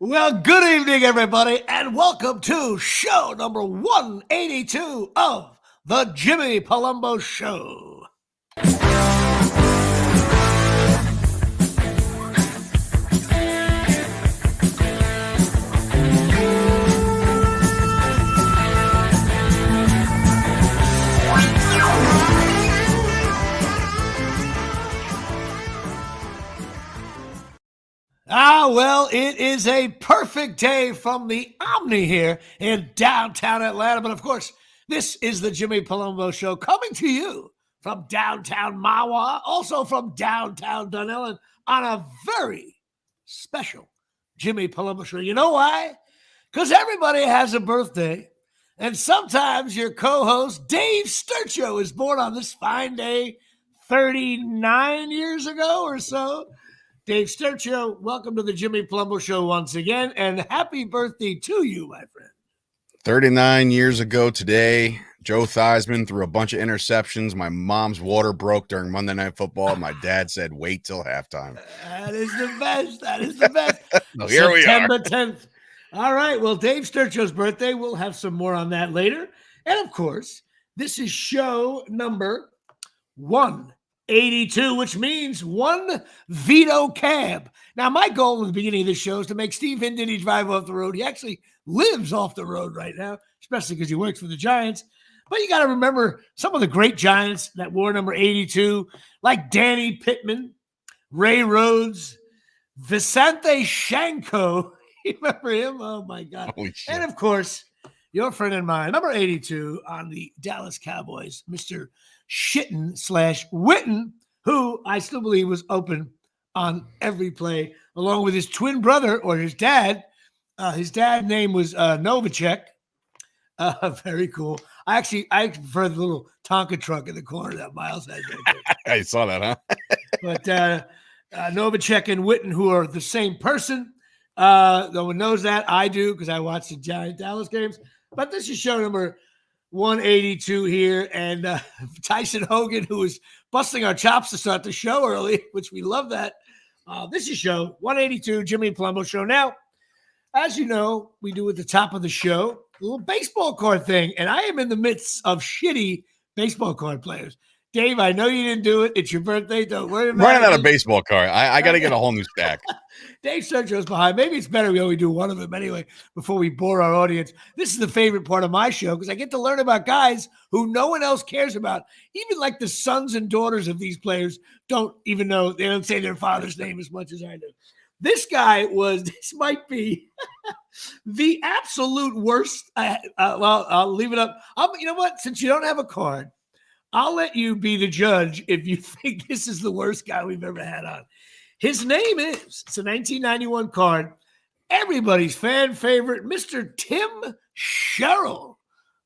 Well, good evening, everybody, and welcome to show number 182 of the Jimmy Palumbo Show. Well, it is a perfect day from the Omni here in downtown Atlanta. But of course, this is the Jimmy Palumbo Show coming to you from downtown Mawa, also from downtown Dunellen on a very special Jimmy Palumbo Show. You know why? Because everybody has a birthday. And sometimes your co-host, Dave Sturcho, is born on this fine day 39 years ago or so. Dave Sturcho, welcome to the Jimmy Palumbo Show once again, and happy birthday to you, my friend. 39 years ago today, Joe Theismann threw a bunch of interceptions. My mom's water broke during Monday Night Football. My dad said, wait till halftime. That is the best. That is the best. So here we are. September 10th. All right, well, Dave Sturcho's birthday. We'll have some more on that later. And, of course, this is show number 182, which means one veto cab. Now, my goal in the beginning of this show is to make Steve Hindity drive off the road. He actually lives off the road right now, especially because he works for the Giants. But you got to remember some of the great Giants that wore number 82, like Danny Pittman, Ray Rhodes, Vicente Shanko. You remember him? Oh, my God. Holy shit. And, of course, your friend and mine, number 82 on the Dallas Cowboys, Mr. Shitten/Witten, who I still believe was open on every play, along with his twin brother or his dad. His dad's name was Novacek. Very cool. I prefer the little Tonka truck in the corner that Miles had. I saw that, huh? But Novacek and Witten, who are the same person. No one knows that. I do because I watch the Giant Dallas games. But this is show number 182 here, and Tyson Hogan, who was busting our chops to start the show early, which we love that. This is show 182, Jimmy Palumbo Show. Now, as you know, we do at the top of the show a little baseball card thing, and I am in the midst of shitty baseball card players. Dave, I know you didn't do it. It's your birthday. Don't worry about it. Running out of baseball card. I got to get a whole new stack. Dave Sturcho's behind. Maybe it's better we only do one of them anyway before we bore our audience. This is the favorite part of my show because I get to learn about guys who no one else cares about. Even like the sons and daughters of these players don't even know. They don't say their father's name as much as I do. This might be the absolute worst. Well, I'll leave it up. You know what? Since you don't have a card, I'll let you be the judge if you think this is the worst guy we've ever had on. His name is, it's a 1991 card, everybody's fan favorite, Mr. Tim Sherrill.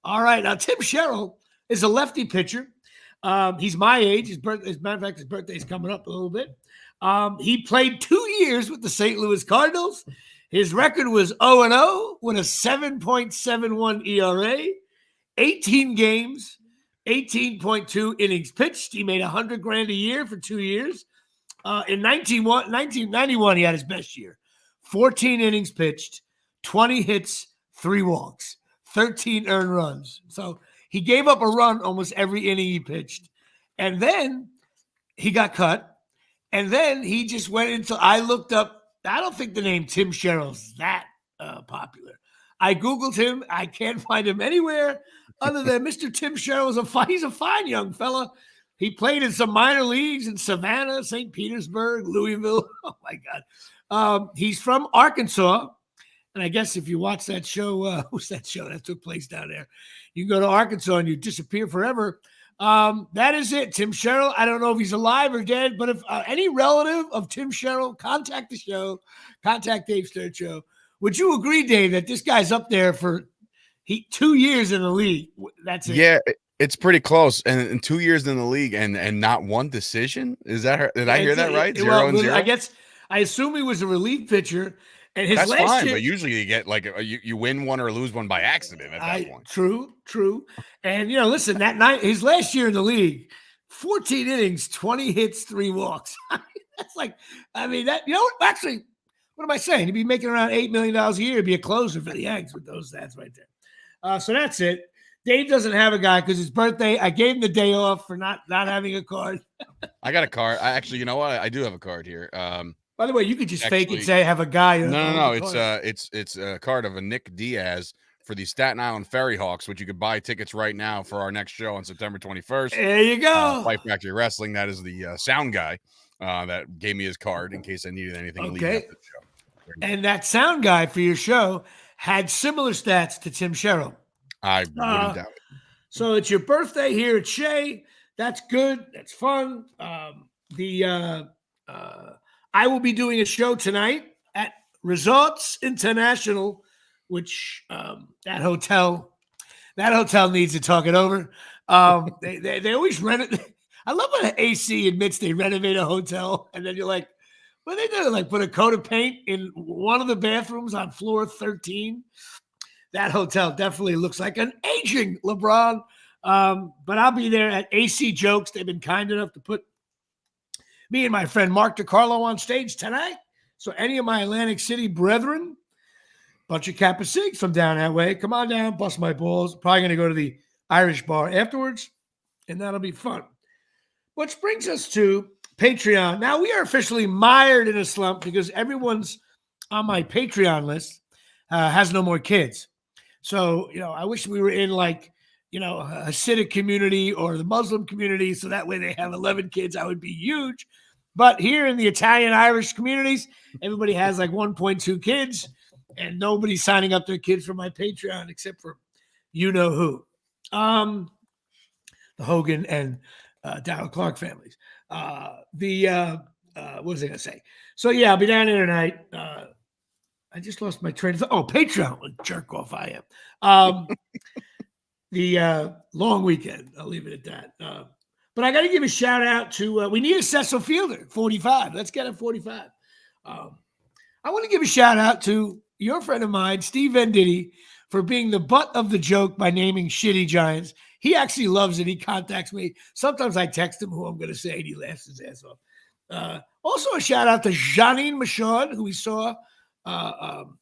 All right, now Tim Sherrill is a lefty pitcher. He's my age. As a matter of fact, his birthday is coming up a little bit. He played 2 years with the St. Louis Cardinals. His record was 0-0 with a 7.71 ERA, 18 games, 18.2 innings pitched. He made $100,000 a year for 2 years. In 1991, he had his best year. 14 innings pitched, 20 hits, 3 walks, 13 earned runs. So he gave up a run almost every inning he pitched. And then he got cut. And then he just went into, I looked up, I don't think the name Tim Sherrill's that popular. I Googled him. I can't find him anywhere other than Mr. Tim Sherrill. He's a fine young fella. He played in some minor leagues in Savannah, St. Petersburg, Louisville. Oh, my God. He's from Arkansas. And I guess if you watch that show, what's that show that took place down there? You can go to Arkansas and you disappear forever. That is it. Tim Sherrill. I don't know if he's alive or dead, but if any relative of Tim Sherrill, contact the show, contact Dave Sturcho. Would you agree, Dave, that this guy's up there for 2 years in the league? That's it. Yeah. It's pretty close, and 2 years in the league, and not one decision. Is that? Did I hear that right? 0-0. I assume he was a relief pitcher, and his that's last fine. year, but usually you get like you win one or lose one by accident at that point. True. And listen, that night, his last year in the league, 14 innings, 20 hits, 3 walks. That's like, actually, What am I saying? He'd be making around $8 million a year. He'd be a closer for the Yanks with those stats right there. So that's it. Dave doesn't have a guy because his birthday. I gave him the day off for not having a card. I got a card. I actually, you know what? I do have a card here. By the way, you could just fake it, say I have a guy. No. It's a card of a Nick Diaz for the Staten Island Ferry Hawks, which you could buy tickets right now for our next show on September 21st. There you go. Fight Factory Wrestling. That is the sound guy that gave me his card in case I needed anything leading up to the show. And that sound guy for your show had similar stats to Tim Sherrill. I wouldn't doubt it. So it's your birthday here at Shea. That's good. That's fun. I will be doing a show tonight at Resorts International, which that hotel needs to talk it over. They always renovate. I love when AC admits they renovate a hotel, and then you're like, what they do? Like put a coat of paint in one of the bathrooms on floor 13. That hotel definitely looks like an aging LeBron. But I'll be there at AC Jokes. They've been kind enough to put me and my friend Mark DiCarlo on stage tonight. So any of my Atlantic City brethren, bunch of Kappa Sigs from down that way, come on down, bust my balls. Probably going to go to the Irish bar afterwards, and that'll be fun. Which brings us to Patreon. Now, we are officially mired in a slump because everyone's on my Patreon list has no more kids. So, I wish we were in like, a Hasidic community or the Muslim community, so that way they have 11 kids. I would be huge. But here in the Italian-Irish communities, everybody has like 1.2 kids, and nobody's signing up their kids for my Patreon except for you-know-who. The Hogan and Donald Clark families. What was I going to say? So, yeah, I'll be down there tonight. I just lost my train of thought. Oh, Patreon. Jerk off I am. The long weekend. I'll leave it at that. But I got to give a shout out to, we need a Cecil Fielder, 45. Let's get him 45. I want to give a shout out to your friend of mine, Steve Venditti, for being the butt of the joke by naming shitty Giants. He actually loves it. He contacts me. Sometimes I text him who I'm going to say, and he laughs his ass off. Also a shout out to Janine Michaud, who we saw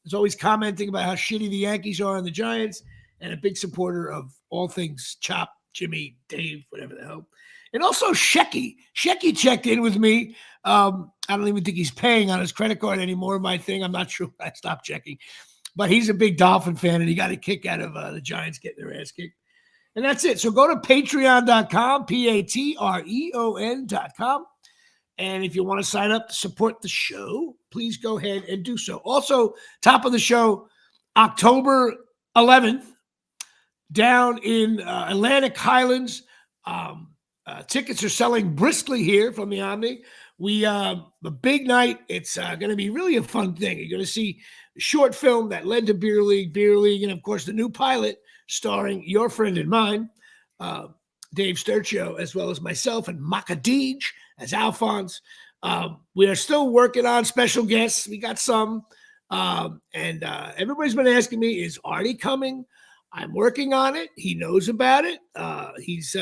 is always commenting about how shitty the Yankees are and the Giants, and a big supporter of all things Chop, Jimmy, Dave, whatever the hell. And also Shecky. Shecky checked in with me. I don't even think he's paying on his credit card anymore, my thing. I'm not sure. I stopped checking. But he's a big Dolphin fan, and he got a kick out of the Giants getting their ass kicked. And that's it. So go to patreon.com, patreon.com. And if you want to sign up to support the show, please go ahead and do so. Also, top of the show, October 11th, down in Atlantic Highlands. Tickets are selling briskly here from the Omni. A big night. It's going to be really a fun thing. You're going to see a short film that led to Beer League, and of course the new pilot starring your friend and mine, Dave Sturcio, as well as myself and Makadij as Alphonse. We are still working on special guests. We got some, and everybody's been asking me, is Artie coming? I'm working on it. He knows about it. He's,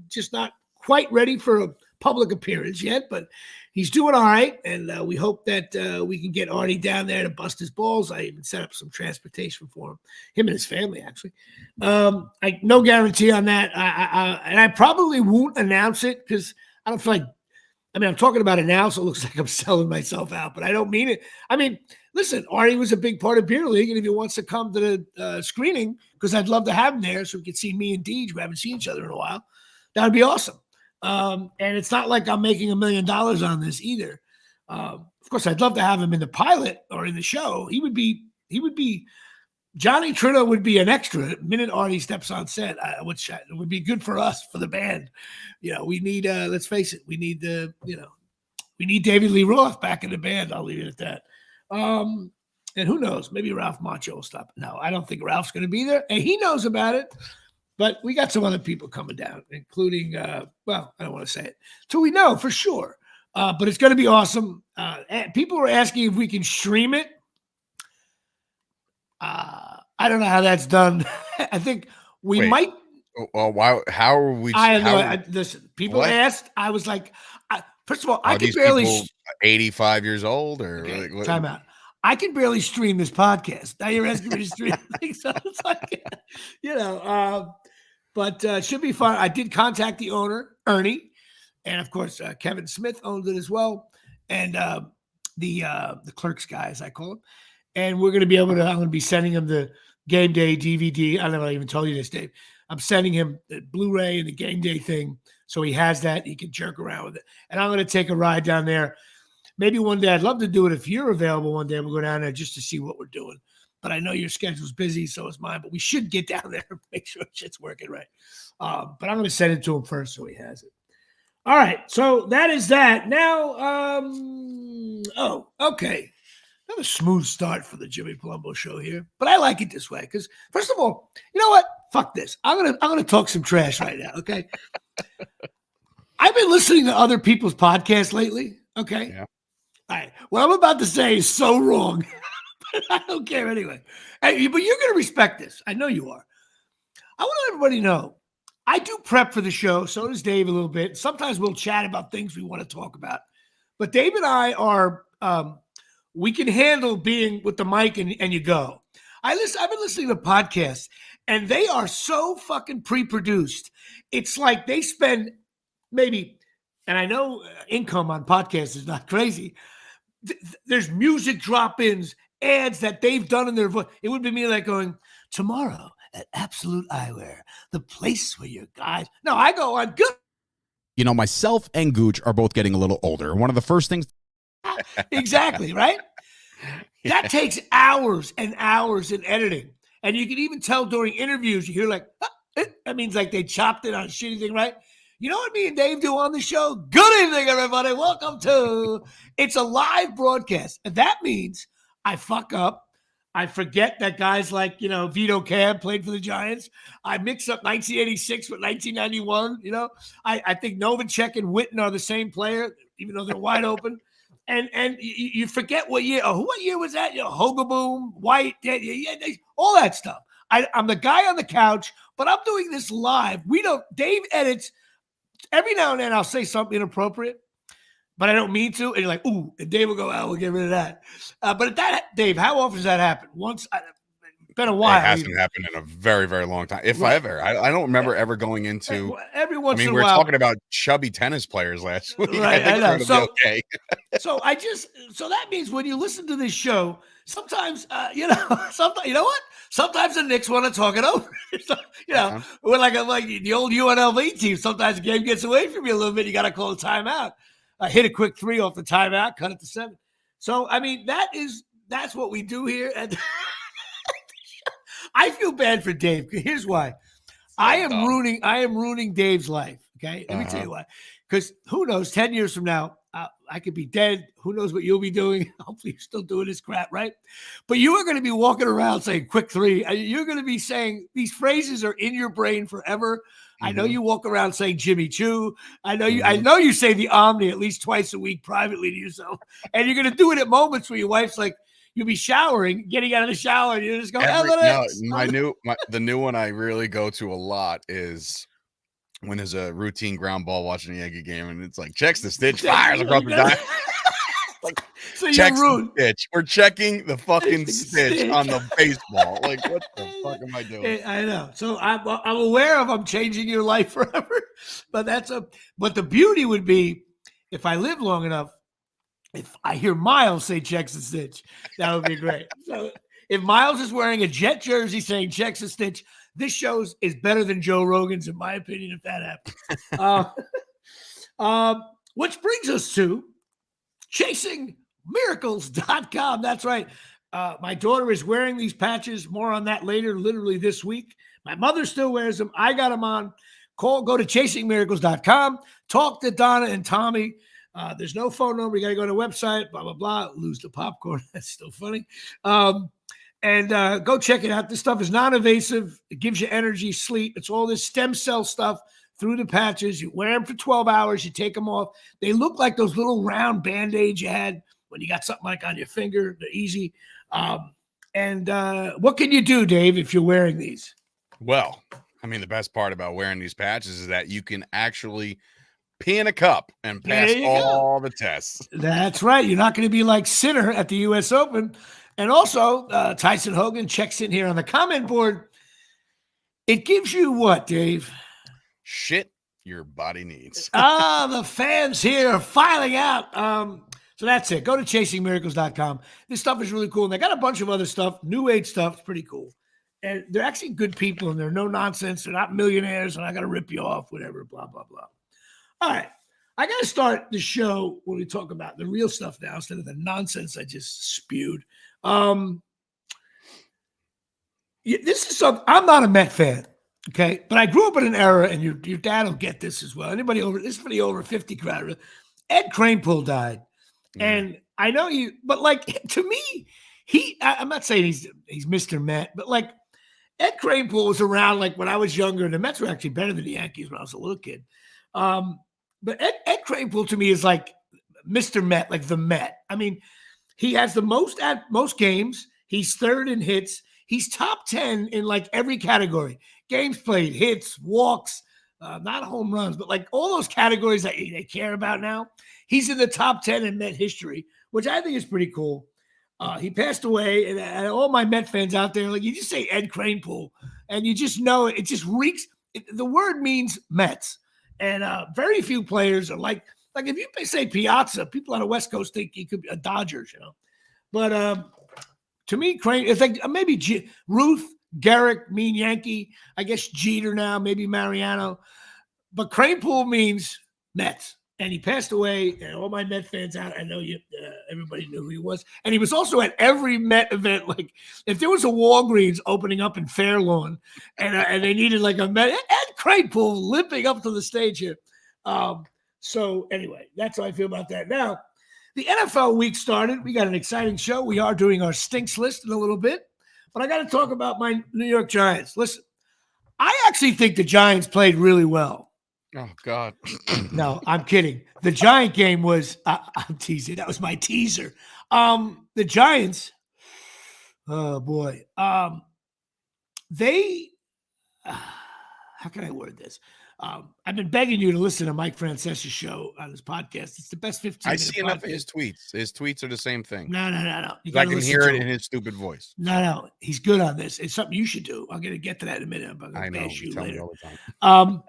just not quite ready for a public appearance yet, but he's doing all right. And we hope that we can get Artie down there to bust his balls. I even set up some transportation for him and his family, actually. No guarantee on that. And I probably won't announce it because I don't feel like, I'm talking about it now, so it looks like I'm selling myself out, but I don't mean it. Listen, Artie was a big part of Beer League, and if he wants to come to the screening, because I'd love to have him there so we can see me and Deej. We haven't seen each other in a while. That would be awesome. And it's not like I'm making $1 million on this either. Of course, I'd love to have him in the pilot or in the show. He would be Johnny Trino would be an extra the minute Artie steps on set, which would be good for us, for the band. We need, let's face it, we need David Lee Roth back in the band. I'll leave it at that. And who knows, maybe Ralph Macchio will stop. No, I don't think Ralph's going to be there, and he knows about it. But we got some other people coming down, including, I don't want to say it till we know for sure. But it's going to be awesome. People were asking if we can stream it. I don't know how that's done. I think we might. Wow. How are we? I don't know. Listen, people asked. I was like, First of all, I Are can these barely people 85 years old or okay, like, what? time out. I can barely stream this podcast. Now you're asking me to stream things. So it's like, but it should be fun. I did contact the owner, Ernie, and of course Kevin Smith owns it as well, and the clerks guy, as I call him. And we're going to be able to. I'm going to be sending him the game day DVD. I don't know. I even told you this, Dave. I'm sending him the Blu-ray and the game day thing, so he has that. He can jerk around with it. And I'm going to take a ride down there. Maybe one day. I'd love to do it if you're available. One day we'll go down there just to see what we're doing. But I know your schedule's busy, so is mine. But we should get down there and make sure shit's working right. But I'm going to send it to him first so he has it. All right. So that is that. Now, okay. Another smooth start for the Jimmy Palumbo show here. But I like it this way because, first of all, you know what? Fuck this. I'm gonna talk some trash right now, okay? I've been listening to other people's podcasts lately, okay? Yeah. All right. What I'm about to say is so wrong. I don't care anyway. Hey, but you're going to respect this. I know you are. I want everybody to know I do prep for the show. So does Dave a little bit. Sometimes we'll chat about things we want to talk about. But Dave and I are, we can handle being with the mic and you go. I've been listening to podcasts and they are so fucking pre-produced. It's like they spend maybe, and I know income on podcasts is not crazy. There's music drop-ins, ads that they've done in their voice. It would be me like going, tomorrow at Absolute Eyewear, the place where your guys. No, I go on good. You know, myself and Gooch are both getting a little older. One of the first things. Exactly, right? That takes hours and hours in editing. And you can even tell during interviews, you hear like, that means like they chopped it on a shitty thing, right? You know what me and Dave do on the show? Good evening, everybody. Welcome to, it's a live broadcast. And that means I fuck up. I forget that guys like, Vito Cab played for the Giants. I mix up 1986 with 1991. I think Novacek and Witten are the same player, even though they're wide open. And you forget what year. Oh, what year was that? Hogaboom, White, all that stuff. I'm the guy on the couch, but I'm doing this live. Dave edits. Every now and then I'll say something inappropriate, but I don't mean to. And you're like, ooh, and Dave will go, we'll get rid of that. But Dave, how often does that happen? Once, been a while. It hasn't happened in a very, very long time. If I ever, I don't remember ever going into. Every once in a we were while. talking about chubby tennis players last week. Right, I think we're gonna be okay. So that means when you listen to this show, sometimes, sometimes, you know what? Sometimes the Knicks want to talk it over. We're like the old UNLV team. Sometimes the game gets away from you a little bit. You got to call a timeout. Hit a quick three off the timeout, cut it to 7. So, I mean, that's what we do here. And I feel bad for Dave. Here's why. I am ruining Dave's life. Okay. Let me tell you why. Because who knows, 10 years from now, I could be dead. Who knows what you'll be doing? Hopefully you're still doing this crap, right? But you are going to be walking around saying quick three. You're going to be saying these phrases are in your brain forever. Mm-hmm. I know you walk around saying Jimmy Choo. I know you say the Omni at least twice a week privately to yourself. And you're going to do it at moments where your wife's like, you'll be showering, getting out of the shower, and you just go, the new one I really go to a lot is when there's a routine ground ball watching a Yankee game, and it's like, checks the stitch, fires across the diamond. Like, so checks the stitch. We're checking the fucking stitch on the baseball. Like, what the fuck am I doing? I know. So I'm aware of I'm changing your life forever. But but the beauty would be if I live long enough, if I hear Miles say checks the stitch, that would be great. So if Miles is wearing a Jet jersey saying checks the stitch, this show is better than Joe Rogan's, in my opinion, if that happens. Which brings us to chasingmiracles.com. That's right. My daughter is wearing these patches. More on that later, literally this week. My mother still wears them. I got them on. Go to chasingmiracles.com. Talk to Donna and Tommy. There's no phone number. You got to go to the website, blah, blah, blah. Lose the popcorn. That's still funny. And go check it out. This stuff is non-invasive. It gives you energy, sleep. It's all this stem cell stuff through the patches. You wear them for 12 hours. You take them off. They look like those little round Band-Aids you had when you got something like on your finger. They're easy. And what can you do, Dave, if you're wearing these? Well, I mean, the best part about wearing these patches is that you can actually pee in a cup and pass There you go. all the tests. That's right. You're not going to be like Sinner at the U.S. Open. And also, Tyson Hogan checks in here on the comment board. It gives you what, Dave? Shit your body needs. The fans here are filing out. So that's it. Go to chasingmiracles.com. This stuff is really cool. And they got a bunch of other stuff. New age stuff. It's pretty cool. And they're actually good people, and they're no nonsense. They're not millionaires, and I got to rip you off, whatever, blah, blah, blah. All right. I got to start the show when we talk about the real stuff now instead of the nonsense I just spewed. This is something. I'm not a Met fan, okay? But I grew up in an era, and your dad will get this as well. Anybody over 50 crowd. Ed Kranepool died. And I know you, but like to me, I'm not saying he's Mr. Met, but like Ed Kranepool was around like when I was younger, and the Mets were actually better than the Yankees when I was a little kid. But Ed Kranepool to me is like Mr. Met, like the Met. I mean, he has the most games. He's third in hits. He's top 10 in like every category. Games played, hits, walks, not home runs, but like all those categories that they care about now. He's in the top 10 in Met history, which I think is pretty cool. He passed away, and all my Met fans out there, like you just say Ed Kranepool, and you just know it just reeks. The word means Mets, and very few players are like if you say Piazza, people on the West Coast think he could be a Dodgers, But to me, Crane, it's like maybe Ruth, Garrick, mean Yankee. I guess Jeter now, maybe Mariano, but Kranepool means Mets. And he passed away, and all my Met fans out, I know everybody knew who he was. And he was also at every Met event. Like, if there was a Walgreens opening up in Fairlawn, and they needed like a Met, Ed Kranepool limping up to the stage here. So anyway, that's how I feel about that. Now, the NFL week started. We got an exciting show. We are doing our stinks list in a little bit. But I got to talk about my New York Giants. Listen, I actually think the Giants played really well. Oh, God. No, I'm kidding. The Giant game was, I'm teasing. That was my teaser. The Giants, oh boy. How can I word this? I've been begging you to listen to Mike Francesa's show on his podcast. It's the best 15 minute I see enough podcast. of his tweets. His tweets are the same thing. No. I can hear it in his stupid voice. No. He's good on this. It's something you should do. I'm going to get to that in a minute. I'm going I to know. bash you Tell later. me all the time.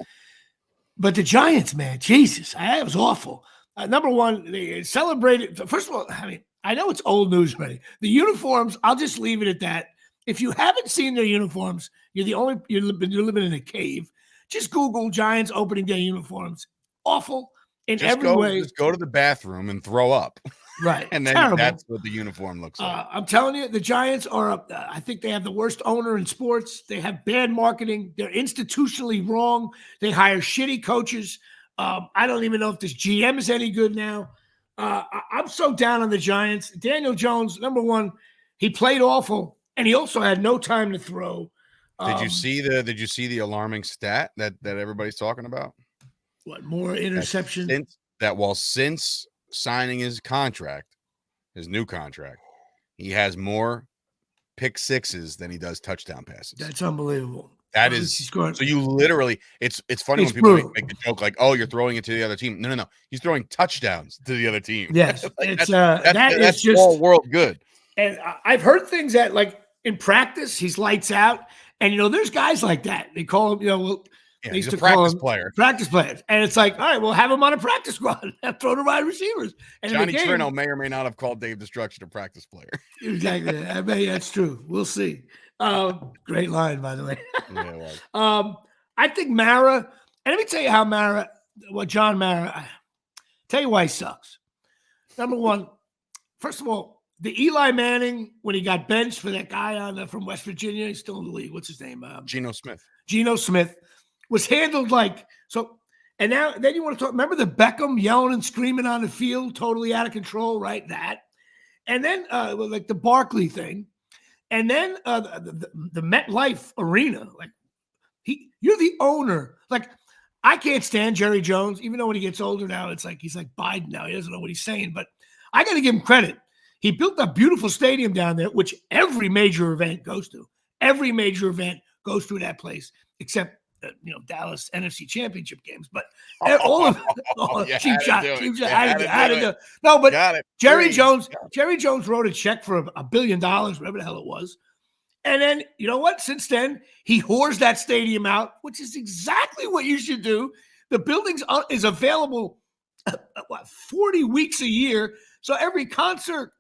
But the Giants, man, Jesus, it was awful. Number one, they celebrated. First of all, I mean, I know it's old news already. The uniforms, I'll just leave it at that. If you haven't seen their uniforms, you're living in a cave. Just Google Giants opening day uniforms. Awful in every way. Just go to the bathroom and throw up. Right. And then terrible. That's what the uniform looks like. I'm telling you, the Giants are, I think they have the worst owner in sports. They have bad marketing. They're institutionally wrong. They hire shitty coaches. I don't even know if this GM is any good now. I'm so down on the Giants. Daniel Jones, number one, he played awful, and he also had no time to throw. Did you see the alarming stat that everybody's talking about? What, more interception? Since signing his new contract, he has more pick sixes than he does touchdown passes. That's unbelievable. That is so you literally it's funny when people make the joke like, oh, you're throwing it to the other team. No. He's throwing touchdowns to the other team. Yes. Like, that's just all world good. And I've heard things that like in practice, he's lights out. And there's guys like that. They call him, they used he's a to call practice him player. Practice players. And it's like, all right, well, have him on a practice squad and throw the wide receivers. And Johnny Trino may or may not have called Dave Destruction a practice player. Exactly. I bet that's true. We'll see. Great line, by the way. Yeah, it was. I think Mara, and let me tell you how John Mara, tell you why he sucks. Number one, first of all, the Eli Manning, when he got benched for that guy from West Virginia, he's still in the league. What's his name? Geno Smith. Geno Smith was handled like so. And then you want to talk. Remember the Beckham yelling and screaming on the field, totally out of control, right? That. And then like the Barkley thing. And then the MetLife Arena. Like you're the owner. Like I can't stand Jerry Jones, even though when he gets older now, it's like he's like Biden now. He doesn't know what he's saying. But I got to give him credit. He built a beautiful stadium down there, which every major event goes to. Every major event goes through that place, except Dallas NFC Championship games. But all of cheap shot. Had to do it. No, but Jerry Jones wrote a check for $1 billion, whatever the hell it was. And then, you know what? Since then, he whores that stadium out, which is exactly what you should do. The building is available 40 weeks a year. So every concert,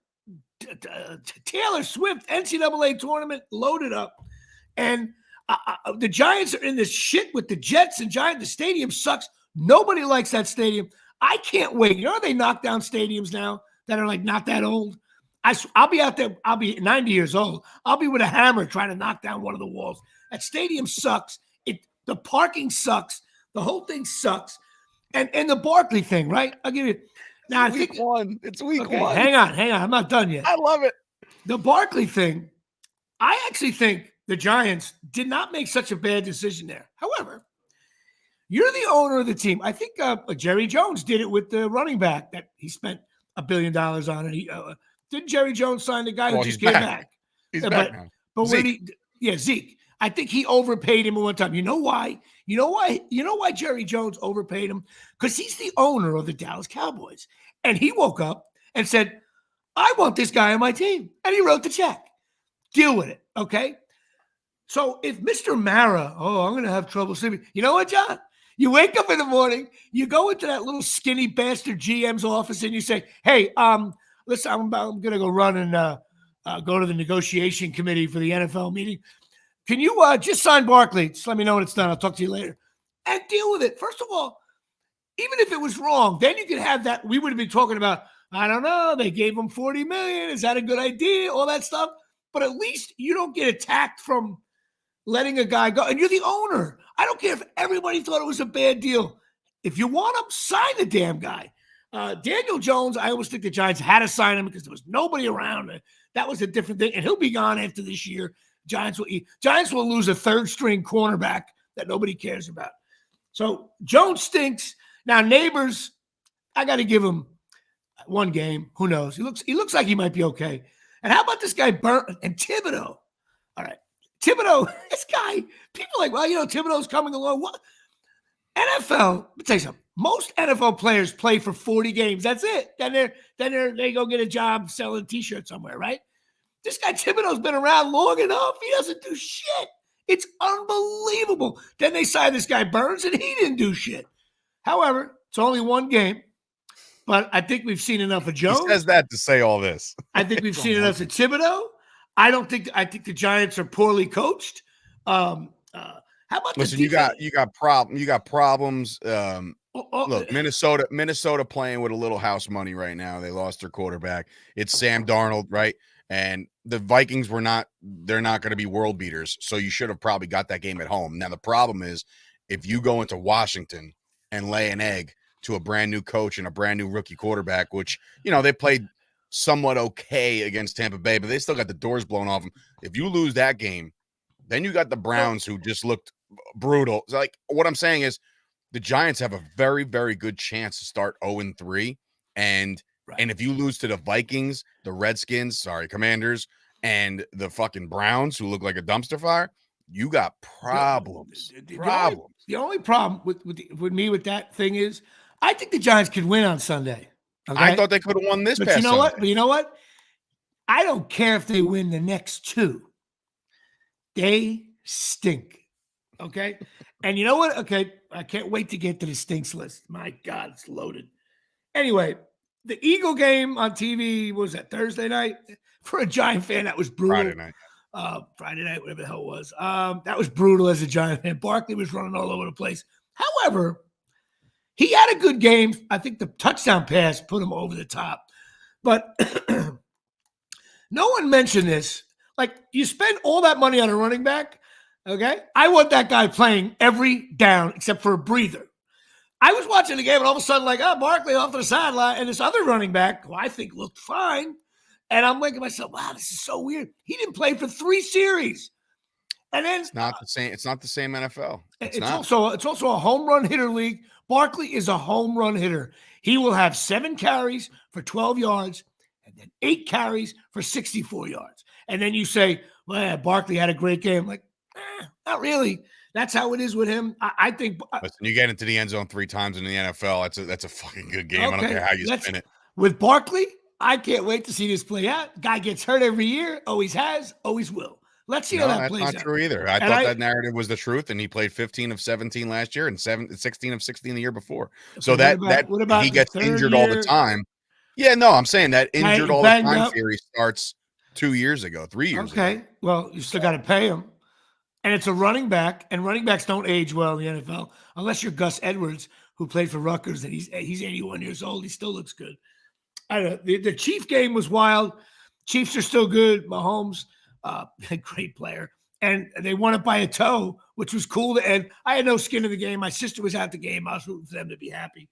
Taylor Swift, NCAA tournament, loaded up. And the Giants are in this shit with the Jets and The stadium sucks. Nobody likes that stadium. I can't wait. You know, they knock down stadiums now that are like not that old. I'll be out there. I'll be 90 years old. I'll be with a hammer trying to knock down one of the walls. That stadium sucks. The parking sucks. The whole thing sucks. And the Barkley thing, right? I'll give you. Now, It's week one. Hang on. I'm not done yet. I love it. The Barkley thing, I actually think the Giants did not make such a bad decision there. However, you're the owner of the team. I think Jerry Jones did it with the running back that he spent $1 billion on. And didn't Jerry Jones sign the guy who just came back? He's back now. But Zeke. I think he overpaid him at one time. You know why? You know why Jerry Jones overpaid him? Because he's the owner of the Dallas Cowboys. And he woke up and said, I want this guy on my team. And he wrote the check. Deal with it, okay? So if Mr. Mara, I'm going to have trouble sleeping. You know what, John? You wake up in the morning, you go into that little skinny bastard GM's office and you say, hey, listen, I'm going to go run and go to the negotiation committee for the NFL meeting. Can you just sign Barkley? Just let me know when it's done. I'll talk to you later. And deal with it. First of all, even if it was wrong, then you could have that. We would have been talking about, I don't know, they gave him $40 million. Is that a good idea? All that stuff. But at least you don't get attacked from letting a guy go. And you're the owner. I don't care if everybody thought it was a bad deal. If you want him, sign the damn guy. Daniel Jones, I always think the Giants had to sign him because there was nobody around. That was a different thing. And he'll be gone after this year. Giants will lose a third-string cornerback that nobody cares about. So Jones stinks. Now Neighbors, I got to give him one game. Who knows? He looks like he might be okay. And how about this guy and Thibodeau? All right, Thibodeau. This guy. People are like, well, Thibodeau's coming along. What? NFL. Let me tell you something. Most NFL players play for 40 games. That's it. Then they go get a job selling T-shirts somewhere, right? This guy Thibodeau's been around long enough. He doesn't do shit. It's unbelievable. Then they signed this guy Burns, and he didn't do shit. However, it's only one game. But I think we've seen enough of Jones. He says that to say all this. I think we've seen enough of Thibodeau. I think the Giants are poorly coached. How about listen? You got problems. Look, Minnesota playing with a little house money right now. They lost their quarterback. It's Sam Darnold, right? And the Vikings they're not going to be world beaters. So you should have probably got that game at home. Now, the problem is if you go into Washington and lay an egg to a brand new coach and a brand new rookie quarterback, which, they played somewhat okay against Tampa Bay, but they still got the doors blown off them. If you lose that game, then you got the Browns who just looked brutal. So, like, what I'm saying is the Giants have a very, very good chance to start 0-3. And if you lose to the Vikings, the Redskins, Commanders, and the fucking Browns, who look like a dumpster fire, you got problems. The only problem with me with that thing is I think the Giants could win on Sunday. Okay? I thought they could have won this past Sunday. But you know what? I don't care if they win the next two. They stink. Okay? And you know what? Okay, I can't wait to get to the stinks list. My God, it's loaded. Anyway, the Eagle game on TV, was that Thursday night? For a Giant fan, that was brutal. Friday night, whatever the hell it was. That was brutal as a Giant fan. Barkley was running all over the place. However, he had a good game. I think the touchdown pass put him over the top. But no one mentioned this. Like, you spend all that money on a running back, okay? I want that guy playing every down except for a breather. I was watching the game, and all of a sudden, Barkley off to the sideline, and this other running back, who I think looked fine, and I'm thinking to myself, wow, this is so weird. He didn't play for 3 series. And then it's not the same. It's not the same NFL. It's also a home run hitter league. Barkley is a home run hitter. He will have 7 carries for 12 yards and then 8 carries for 64 yards. And then you say, well, Barkley had a great game. Like, not really. That's how it is with him. I think. Listen, you get into the end zone 3 times in the NFL. That's a fucking good game. I don't care how you spin it. With Barkley, I can't wait to see this play out. Guy gets hurt every year. Always has. Always will. Let's see how that plays out. That's not true either. I thought that narrative was the truth, and he played 15 of 17 last year and 16 of 16 the year before. So what about he gets injured all the time. Yeah, no, I'm saying that injured all the time theory starts 2 years ago, 3 years ago. Okay, well, you still got to pay him. And it's a running back, and running backs don't age well in the NFL unless you're Gus Edwards, who played for Rutgers, and he's 81 years old. He still looks good. I don't know. The Chief game was wild. Chiefs are still good. Mahomes, great player. And they won it by a toe, which was cool. And I had no skin in the game. My sister was at the game. I was rooting for them to be happy.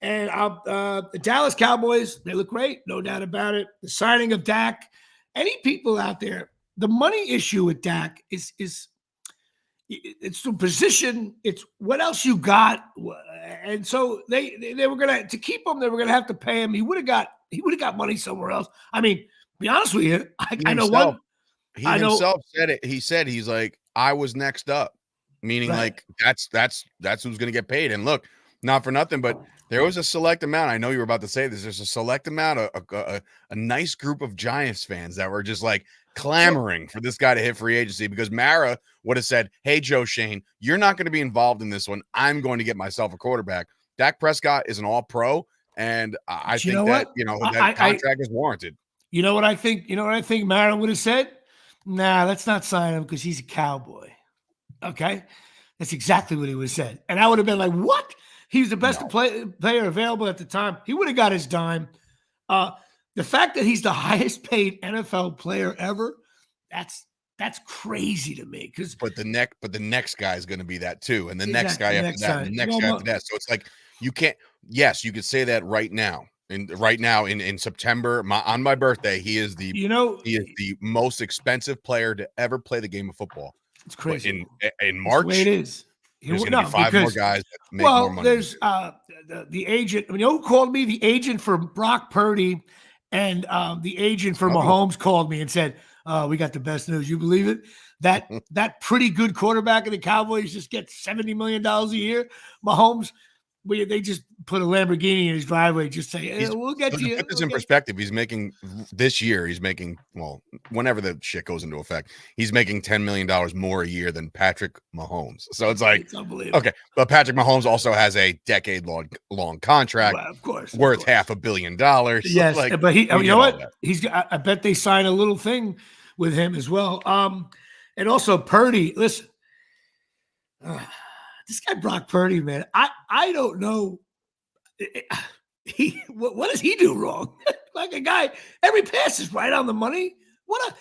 The Dallas Cowboys, they look great. No doubt about it. The signing of Dak. Any people out there, the money issue with Dak is it's the position. It's what else you got. And so they were going to keep him. They were going to have to pay him. He would have got money somewhere else. I mean, to be honest with you, I know one. He himself said it. He said, he's like, I was next up, meaning like that's who's going to get paid. And look, not for nothing, but there was a select amount. I know you were about to say this. There's a select amount, a nice group of Giants fans that were just like clamoring for this guy to hit free agency because Mara would have said, hey, Joe Shane, you're not going to be involved in this one. I'm going to get myself a quarterback. Dak Prescott is an all-pro, and I think that contract is warranted. You know what I think? You know what I think Mara would have said? Nah, let's not sign him because he's a Cowboy. Okay? That's exactly what he would have said. And I would have been like, what? He was the best player available at the time. He would have got his dime. The fact that he's the highest paid NFL player ever, that's crazy to me. But the next guy is going to be that too. And the next guy after that, and the next guy after that. So it's like you can't, yes, you could say that right now. In September, on my birthday, he is the most expensive player to ever play the game of football. It's crazy. In March, that's the way it is. There's going to be 5 more guys that make more money. There's the agent. You know who called me? The agent for Brock Purdy and the agent for Mahomes called me and said, we got the best news. You believe it? That pretty good quarterback of the Cowboys just gets $70 million a year. Mahomes, they just put a Lamborghini in his driveway, just say, hey, we'll get to you. Put this in perspective. He's making this year, whenever the shit goes into effect, he's making $10 million more a year than Patrick Mahomes. So it's like, it's unbelievable. Okay. But Patrick Mahomes also has a decade-long contract, of course, worth $500 million. Yes. So but you know what? I bet they sign a little thing with him as well. And also Purdy, listen, this guy Brock Purdy, man, I don't know. What does he do wrong? Like a guy, every pass is right on the money.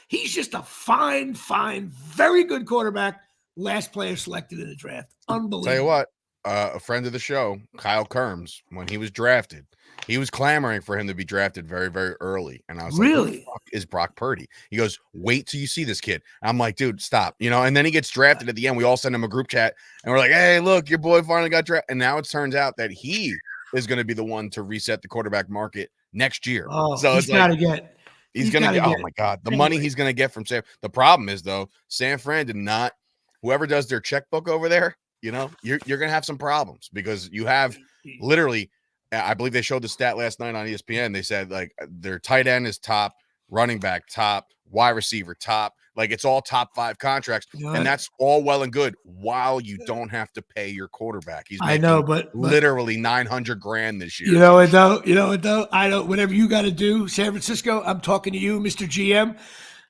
He's just a fine, very good quarterback. Last player selected in the draft. Unbelievable. Tell you what, a friend of the show, Kyle Kerms, when he was drafted, he was clamoring for him to be drafted very, very early. And I was like, who the fuck is Brock Purdy? He goes, wait till you see this kid. I'm like, dude, stop. And then he gets drafted at the end. We all send him a group chat and we're like, hey, look, your boy finally got drafted. And now it turns out that he is going to be the one to reset the quarterback market next year. Oh, so he's got to get. He's going to get, oh my God, the money he's going to get from San. The problem is, though, San Fran did not, whoever does their checkbook over there, you're going to have some problems because you have literally, I believe they showed the stat last night on ESPN. They said like their tight end is top, running back top, wide receiver top. Like it's all top 5 contracts, and that's all well and good while you don't have to pay your quarterback. He's making but literally $900,000 this year. You know what though? I don't. Whatever you got to do, San Francisco. I'm talking to you, Mr. GM.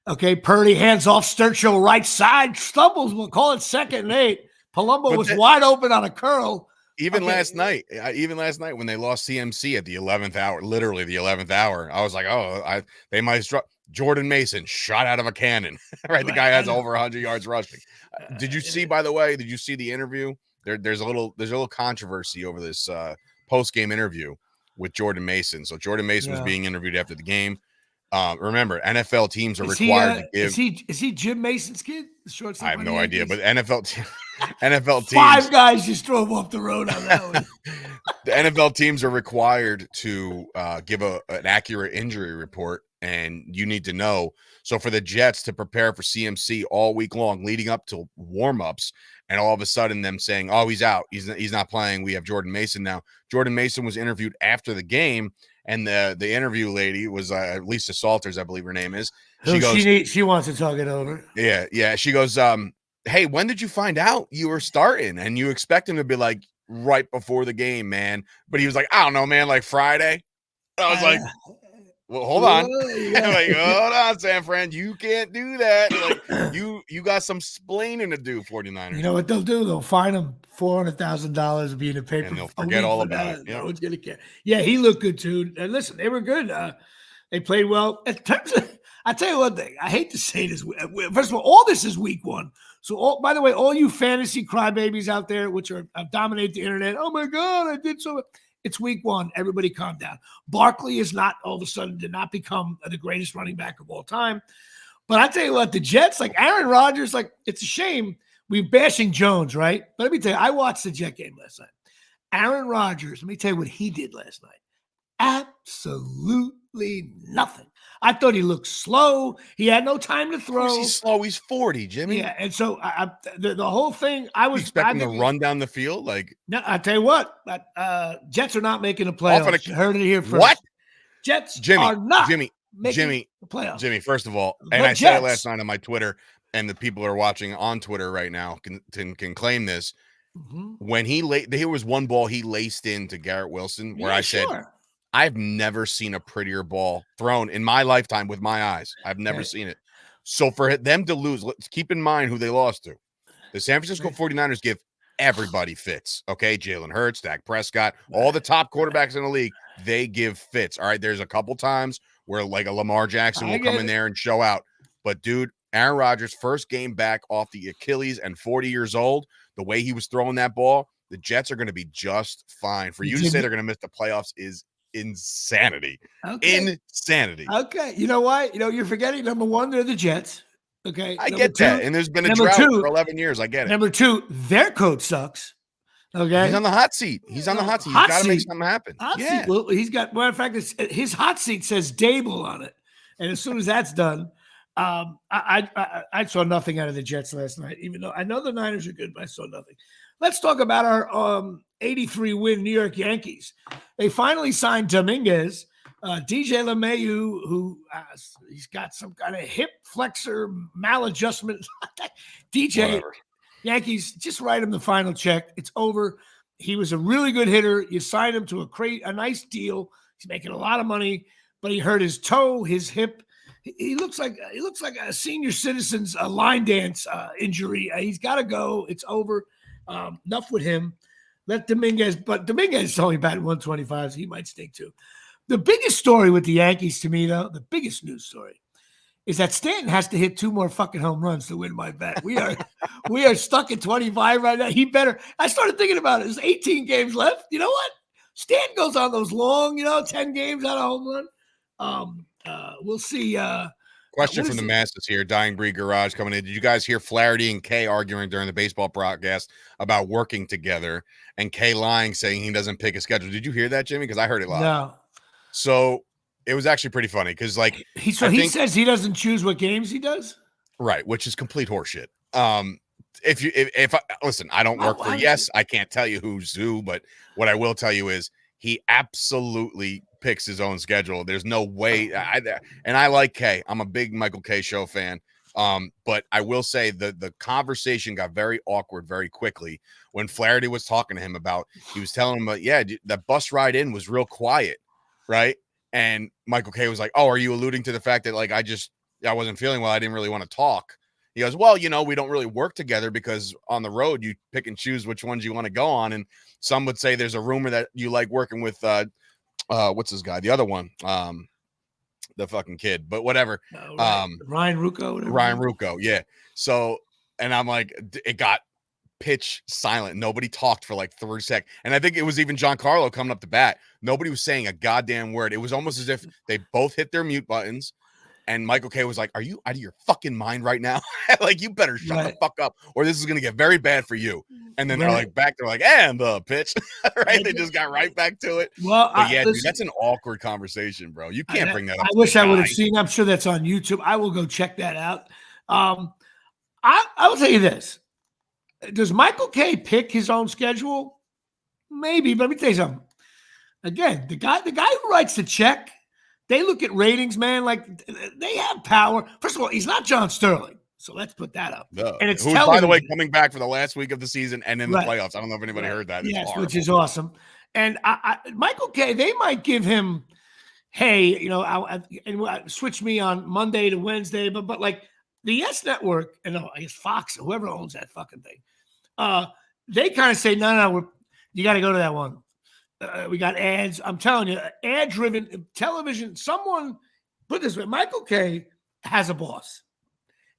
Okay, Purdy hands off Sturchill right side, stumbles. We'll call it 2nd and 8. Palumbo was wide open on a curl. Even last night when they lost CMC at the 11th hour, literally the 11th hour, I was like, they might struggle. Jordan Mason shot out of a cannon, right? The guy has over 100 yards rushing. Did you see, by the way, the interview? There's a little controversy over this post-game interview with Jordan Mason. So Jordan Mason was being interviewed after the game. Remember, NFL teams are required to give. Is he Jim Mason's kid? I have no idea, but NFL teams. 5 guys just drove off the road on that one. The NFL teams are required to give an accurate injury report and you need to know. So for the Jets to prepare for CMC all week long, leading up to warm-ups, and all of a sudden them saying, oh, he's out, he's not playing, we have Jordan Mason now. Jordan Mason was interviewed after the game, and the interview lady was Lisa Salters, I believe her name is. She wants to talk it over. Yeah. She goes, hey, when did you find out you were starting? And you expect him to be like, right before the game, man. But he was like, I don't know, man, like Friday. I was like, well, hold on. Like, hold on, San Fran. You can't do that. Like, you got some splaining to do, 49ers. You know what they'll do? They'll fine him $400,000 being a paper. And they'll forget all about it. No one's gonna care. Yeah, he looked good too. And listen, they were good. They played well. In terms of, I tell you one thing, I hate to say this. First of all this is week one. So, by the way, all you fantasy crybabies out there, which dominate the internet, oh my God, I did so. It's week one. Everybody calm down. Barkley is not all of a sudden did not become the greatest running back of all time. But I tell you what, the Jets, like Aaron Rodgers, like it's a shame we're bashing Jones, right? But let me tell you, I watched the Jet game last night. Aaron Rodgers, let me tell you what he did last night. Absolutely nothing. I thought he looked slow. He had no time to throw. He's slow. He's 40, Jimmy. Yeah, and so the whole thing, I was expecting to run down the field. Like, no, I tell you what, Jets are not making the playoffs. You heard it here first. What? Jets are not making the playoffs. Jimmy, first of all, and I said it last night on my Twitter, and the people who are watching on Twitter right now can claim this. Mm-hmm. When there was one ball he laced into Garrett Wilson where I said, I've never seen a prettier ball thrown in my lifetime with my eyes. I've never seen it. So for them to lose, let's keep in mind who they lost to. The San Francisco 49ers give everybody fits. Okay, Jalen Hurts, Dak Prescott, all the top quarterbacks in the league, they give fits. All right, there's a couple times where like a Lamar Jackson will come in there and show out. But dude, Aaron Rodgers' first game back off the Achilles and 40 years old, the way he was throwing that ball, the Jets are going to be just fine. For you to say they're going to miss the playoffs is insanity. Insanity. Okay. You know why? You're forgetting number one, they're the Jets. Okay. I get that. And there's been a drought for 11 years. I get it. Number two, their coach sucks. Okay. He's on the hot seat. He's on the hot seat. He's got to make something happen. Yeah. Well, he's got, matter of fact, his hot seat says Dable on it. And as soon as that's done, I saw nothing out of the Jets last night, even though I know the Niners are good, but I saw nothing. Let's talk about our 83-win New York Yankees. They finally signed Dominguez, DJ LeMahieu, who he's got some kind of hip flexor maladjustment. DJ, whatever. Yankees, just write him the final check. It's over. He was a really good hitter. You signed him to a nice deal. He's making a lot of money, but he hurt his toe, his hip. He looks like a senior citizen's line dance injury. He's got to go. It's over. Enough with him. Let Dominguez, but Dominguez is only batting 125, so he might stink too. The biggest story with the Yankees to me, though, the biggest news story, is that Stanton has to hit 2 more fucking home runs to win my bet. We are stuck at 25 right now. He better. I started thinking about it. There's 18 games left. You know what? Stanton goes on those long, 10 games out of home run. We'll see. Question from the masses here. Dying Breed Garage coming in. Did you guys hear Flaherty and Kay arguing during the baseball broadcast about working together, and Kay lying, saying he doesn't pick a schedule? Did you hear that, Jimmy? Because I heard it live. No. So it was actually pretty funny because, like, he says he doesn't choose what games he does, right? Which is complete horseshit. If listen, I don't work for Yes. I can't tell you who's who, but what I will tell you is he absolutely picks his own schedule. There's no way. And I like Kay. I'm a big Michael Kay show fan. But I will say the conversation got very awkward very quickly when Flaherty was talking to him about, he was telling him, that bus ride in was real quiet. Right. And Michael Kay was like, oh, are you alluding to the fact that like, I wasn't feeling well. I didn't really want to talk. He goes, well, we don't really work together because on the road, you pick and choose which ones you want to go on. And some would say there's a rumor that you like working with, what's this guy? The other one, the fucking kid, but whatever. Ryan Rucco. Ryan Rucco. Yeah. So, and I'm like, it got pitch silent. Nobody talked for like 30 seconds. And I think it was even Giancarlo coming up to bat. Nobody was saying a goddamn word. It was almost as if they both hit their mute buttons And Michael K was like, "Are you out of your fucking mind right now? Like, you better shut the fuck up, or this is gonna get very bad for you." And then they're like back. They're like, "And the pitch," right? They just got right back to it. Well, but yeah, dude, that's an awkward conversation, bro. You can't bring that up. I wish I would have seen. I'm sure that's on YouTube. I will go check that out. I will tell you this: does Michael K pick his own schedule? Maybe, but let me tell you something. Again, the guy who writes the check. They look at ratings, man, like they have power. First of all, he's not John Sterling. So let's put that up. And it's who's, by the way, coming back for the last week of the season and in the playoffs. I don't know if anybody heard that. Yes, which is awesome. And Michael K, they might give him, hey, switch me on Monday to Wednesday. But like the Yes Network, and I guess Fox, whoever owns that fucking thing, they kind of say, no, you got to go to that one. We got ads. I'm telling you, ad-driven television. Someone put this way: Michael K has a boss,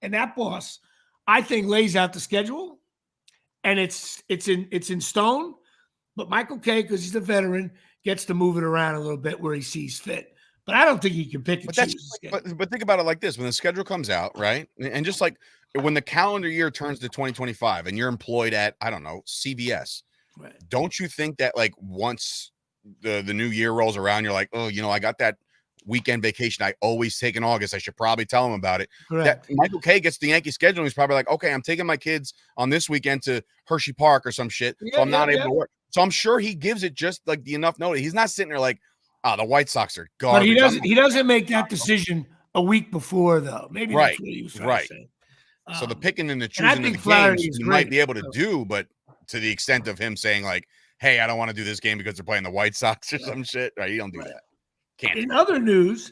and that boss, I think, lays out the schedule, and it's in stone. But Michael K, because he's a veteran, gets to move it around a little bit where he sees fit. But I don't think he can pick and choose. But think about it like this: when the schedule comes out, right, and just like when the calendar year turns to 2025, and you're employed at, I don't know, CBS. Right. Don't you think that like once the new year rolls around, you're like, oh, I got that weekend vacation I always take in August. I should probably tell him about it. Correct. That Michael K gets the Yankee schedule. And he's probably like, okay, I'm taking my kids on this weekend to Hershey Park or some shit. So I'm not able to work. So I'm sure he gives it just like the enough notice. He's not sitting there like, oh, the White Sox are garbage. But he doesn't make that decision a week before, though. Maybe that's what he was trying to say. So the picking and the choosing of the games you might be able to do, but to the extent of him saying like, hey, I don't want to do this game because they're playing the White Sox or some shit, right? You don't do that. Can't. In other news,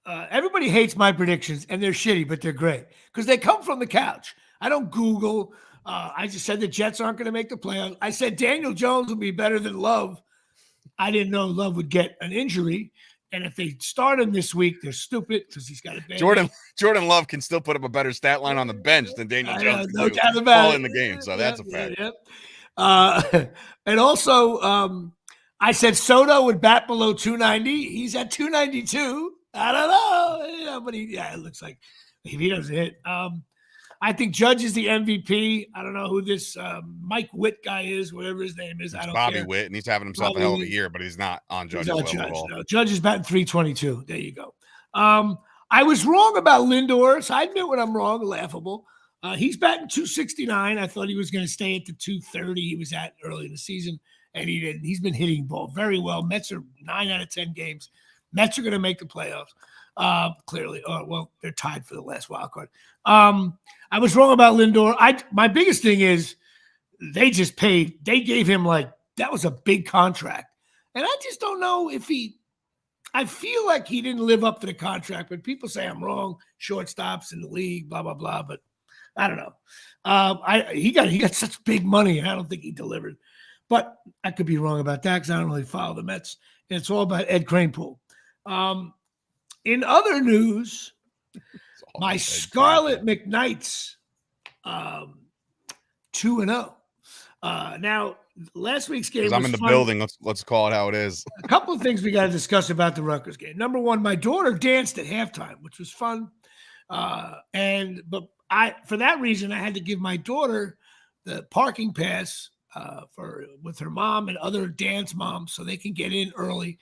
everybody hates my predictions, and they're shitty, but they're great because they come from the couch. I don't Google. I just said the Jets aren't going to make the playoffs. I said Daniel Jones will be better than Love. I didn't know Love would get an injury. And if they start him this week, they're stupid because he's got a bad Jordan Love can still put up a better stat line on the bench than Daniel Jones can no doubt about it. In the game. So that's a fact. And also, I said Soto would bat below 290. He's at 292. I don't know. But it looks like if he doesn't hit. I think Judge is the MVP. I don't know who this Mike Witt guy is, whatever his name is. I don't Bobby care. Witt, and he's having himself a hell of a year, but he's not on Judge's level at all. No. Judge is batting 322. There you go. I was wrong about Lindor, so I admit when I'm wrong, laughable. He's batting 269. I thought he was going to stay at the 230 he was at early in the season, and he didn't. He's been hitting ball very well. Mets are 9 out of 10 games. Mets are going to make the playoffs. Clearly. Well, they're tied for the last wild card. I was wrong about Lindor. My biggest thing is they gave him that was a big contract. And I just don't know if I feel like he didn't live up to the contract, but people say I'm wrong. Shortstops in the league, blah, blah, blah. But I don't know. He got such big money, and I don't think he delivered. But I could be wrong about that because I don't really follow the Mets. And it's all about Ed Kranepool. In other news, my Scarlet McKnights 2-0. Now, last week's game was I'm in the fun. building. Let's call it how it is. A couple of things we got to discuss about the Rutgers game. Number one, my daughter danced at halftime, which was fun. But for that reason, I had to give my daughter the parking pass with her mom and other dance moms so they can get in early.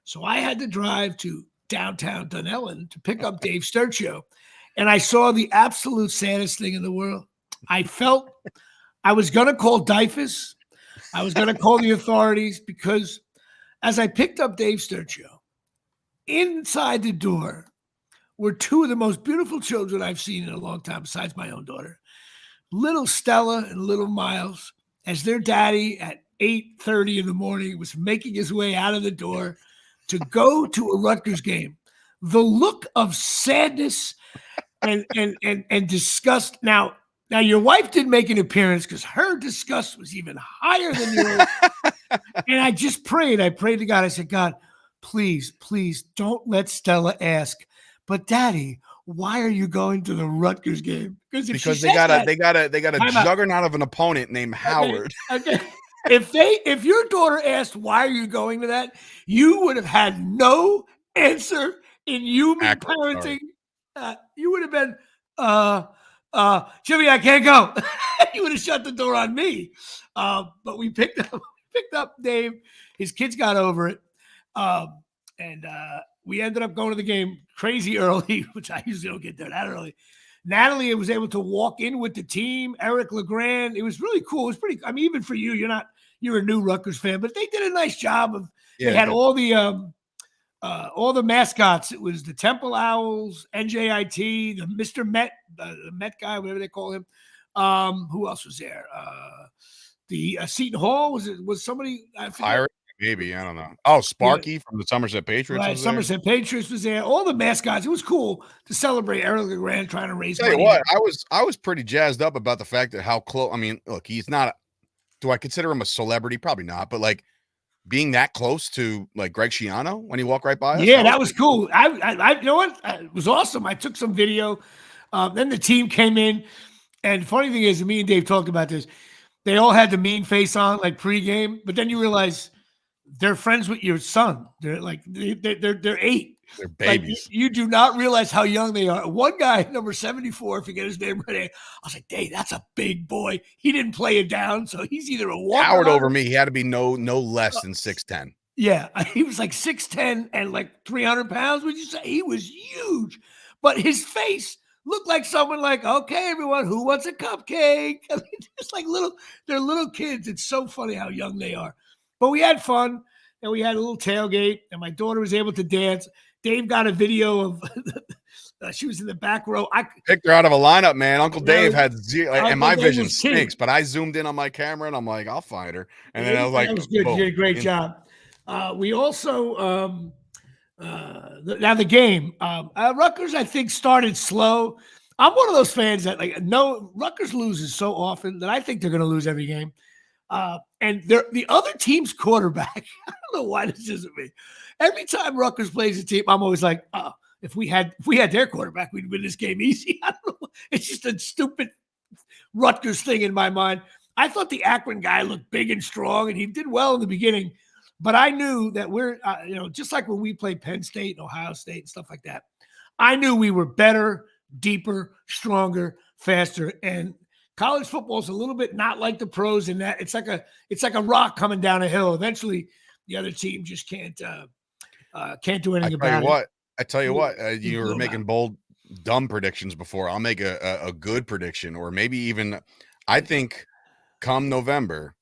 So I had to drive to downtown Dunellen to pick up Dave Sturcio. And I saw the absolute saddest thing in the world. I felt I was going to call DYFUS. I was going to call the authorities because as I picked up Dave Sturcio, inside the door were two of the most beautiful children I've seen in a long time, besides my own daughter, little Stella and little Miles, as their daddy at 8:30 in the morning was making his way out of the door to go to a Rutgers game. The look of sadness and disgust. Now your wife didn't make an appearance because her disgust was even higher than yours. And I just prayed. I prayed to God. I said, God, please don't let Stella ask, but Daddy, why are you going to the Rutgers game? Because they got a juggernaut of an opponent named Howard. Okay. If your daughter asked, why are you going to that? You would have had no answer in human parenting. you would have been, Jimmy, I can't go. You would have shut the door on me. But we picked up Dave. His kids got over it. And we ended up going to the game crazy early, which I usually don't get there that early. Natalie was able to walk in with the team. Eric LeGrand. It was really cool. It was pretty. I mean, even for you, you're a new Rutgers fan, but they did a nice job of. They had all the mascots. It was the Temple Owls, NJIT, the Mr. Met, the Met guy, whatever they call him. Who else was there? The Seton Hall was somebody. Pirate, maybe, I don't know. Oh, Sparky from the Somerset Patriots. Right, Somerset Patriots was there. All the mascots. It was cool to celebrate Eric LeGrand trying to raise money. Tell you what, I was pretty jazzed up about the fact that how close. I mean, look, he's not. Do I consider him a celebrity? Probably not. But like being that close to like Greg Schiano when he walked right by us. Yeah, that was cool. I you know what? It was awesome. I took some video. Then the team came in, and the funny thing is, me and Dave talked about this. They all had the mean face on, like pregame, but then you realize they're friends with your son. They're like they're 8. They're babies. Like, you do not realize how young they are. One guy, number 74, if you get his name right, I was like, Dave, that's a big boy. He didn't play it down, so he's either a walk. Towered over me. He had to be no less than 6'10". Yeah, he was like 6'10" and like 300 pounds. Would you say he was huge? But his face looked like someone like, okay, everyone, who wants a cupcake? I mean, it's like they're little kids. It's so funny how young they are. But we had fun, and we had a little tailgate, and my daughter was able to dance. Dave got a video of she was in the back row. I picked her out of a lineup, man. Uncle Dave had zero, and my Dave vision stinks, but I zoomed in on my camera, and I'm like, I'll find her. And then I was like, that was good. You did a great job. We also now the game. Rutgers, I think, started slow. I'm one of those fans that Rutgers loses so often that I think they're going to lose every game. And the other team's quarterback. I don't know why this isn't me. Every time Rutgers plays a team, I'm always like, if we had their quarterback, we'd win this game easy. I don't know. It's just a stupid Rutgers thing in my mind. I thought the Akron guy looked big and strong, and he did well in the beginning. But I knew that we're, just like when we played Penn State and Ohio State and stuff like that, I knew we were better, deeper, stronger, faster. And college football is a little bit not like the pros in that it's like a rock coming down a hill. Eventually, the other team just can't do anything about it. I tell you what, you were making bold, dumb predictions before. I'll make a good prediction, or maybe even, I think, come November,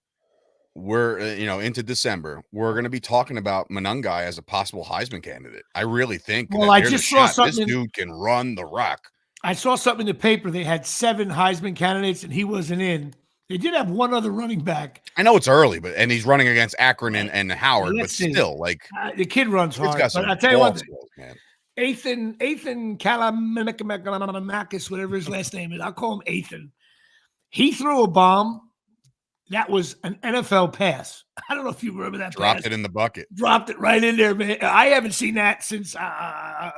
we're into December, we're going to be talking about Monangai as a possible Heisman candidate. I really think. Well, I just saw something. This dude can run the rock. I saw something in the paper. They had 7 Heisman candidates, and he wasn't in. They did have one other running back. I know it's early, and he's running against Akron and Howard, but still, like the kid runs hard. But I'll tell you what, man. Ethan Kalamamakis, whatever his last name is, I'll call him Ethan. He threw a bomb. That was an NFL pass. I don't know if you remember that. Dropped it in the bucket. Dropped it right in there, man. I haven't seen that since I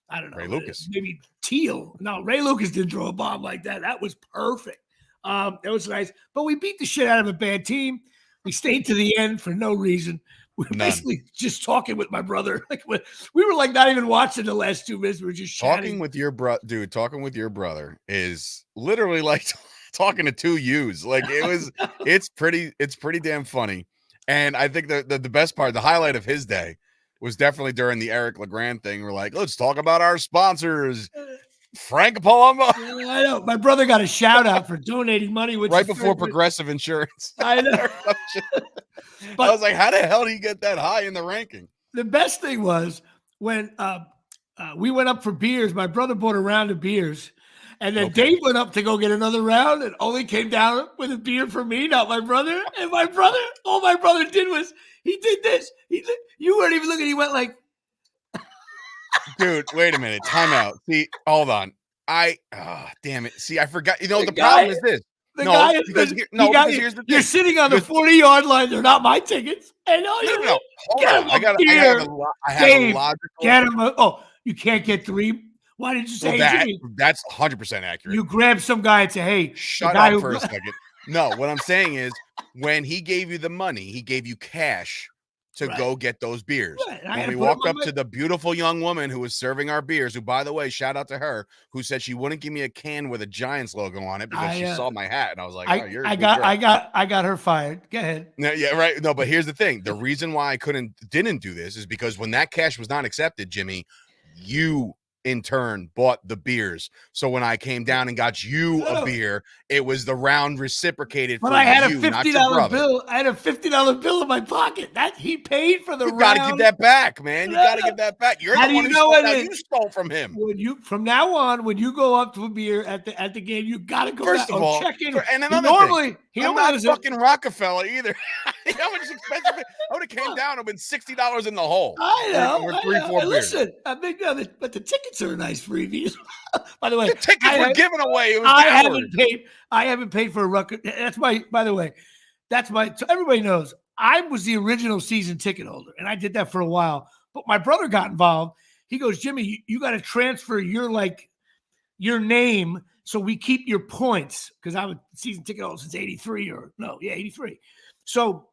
don't know. Ray Lucas. Maybe Teal. No, Ray Lucas didn't throw a bomb like that. That was perfect. That was nice. But we beat the shit out of a bad team. We stayed to the end for no reason. We were basically just talking with my brother. Like we were like not even watching the last 2 minutes. We were just chatting. Talking with your brother, dude. Talking with your brother is literally like talking to 2 U's. Like it's pretty damn funny. And I think the best part, the highlight of his day was definitely during the Eric LeGrand thing. We're like, let's talk about our sponsors. Frank Palumbo. I know. My brother got a shout out for donating money, which right before Progressive Insurance. I know. But I was like, how the hell do you get that high in the ranking? The best thing was when we went up for beers. My brother bought a round of beers, and then Dave went up to go get another round, and only came down with a beer for me, not my brother. And my brother, all my brother did was he did this. You weren't even looking. He went like. Dude, wait a minute. Time out. See, hold on. Damn it. See, I forgot. The problem is this. Because here's the thing. You're sitting on the 40-yard line. They're not my tickets. And no. Hold on. I have a logical. Get him you can't get 3. Why did you say that's 100% accurate. You grab some guy and say, hey, shut up for a second. No, what I'm saying is when he gave you the money, he gave you cash to go get those beers. Right. When we walked up to the beautiful young woman who was serving our beers, who, by the way, shout out to her, who said she wouldn't give me a can with a Giants logo on it because she saw my hat, and I was like, "Oh, you're a good girl." I got her fired. Go ahead. No, yeah, right. No, but here's the thing: the reason why I didn't do this is because when that cash was not accepted, Jimmy, you in turn bought the beers. So when I came down and got you a beer, it was the round reciprocated. But for I had you, a $50 bill. I had a $50 bill in my pocket. That he paid for the round. You got to give that back, man. You got to give that back. You're the one who stole. Now you stole from him. From now on, when you go up to a beer at the game, you got to go. First of all, check in. And another thing, I'm not fucking Rockefeller either. You know how much expensive? I would have came down and been $60 in the hole. I know. With 3-4 beers. Listen, but the tickets are nice freebies. By the way, the tickets were given away. It was I haven't paid for a Rucker. That's my. By the way, so everybody knows I was the original season ticket holder, and I did that for a while. But my brother got involved. He goes, Jimmy, you got to transfer your name so we keep your points, because I was season ticket holder since 83 83. So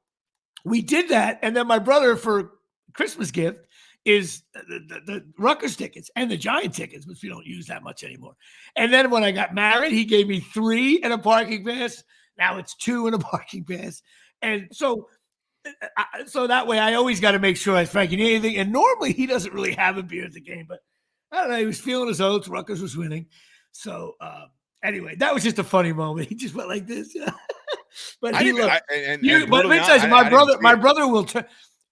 we did that, and then my brother, for Christmas gift, is the Rutgers tickets and the Giant tickets, which we don't use that much anymore. And then when I got married, he gave me 3 and a parking pass. Now it's 2 and a parking pass. And so that way I always got to make sure Frank, you need anything. And normally he doesn't really have a beer at the game, but I don't know. He was feeling his oats. Rutgers was winning. So anyway, that was just a funny moment. He just went like this. But my brother will turn.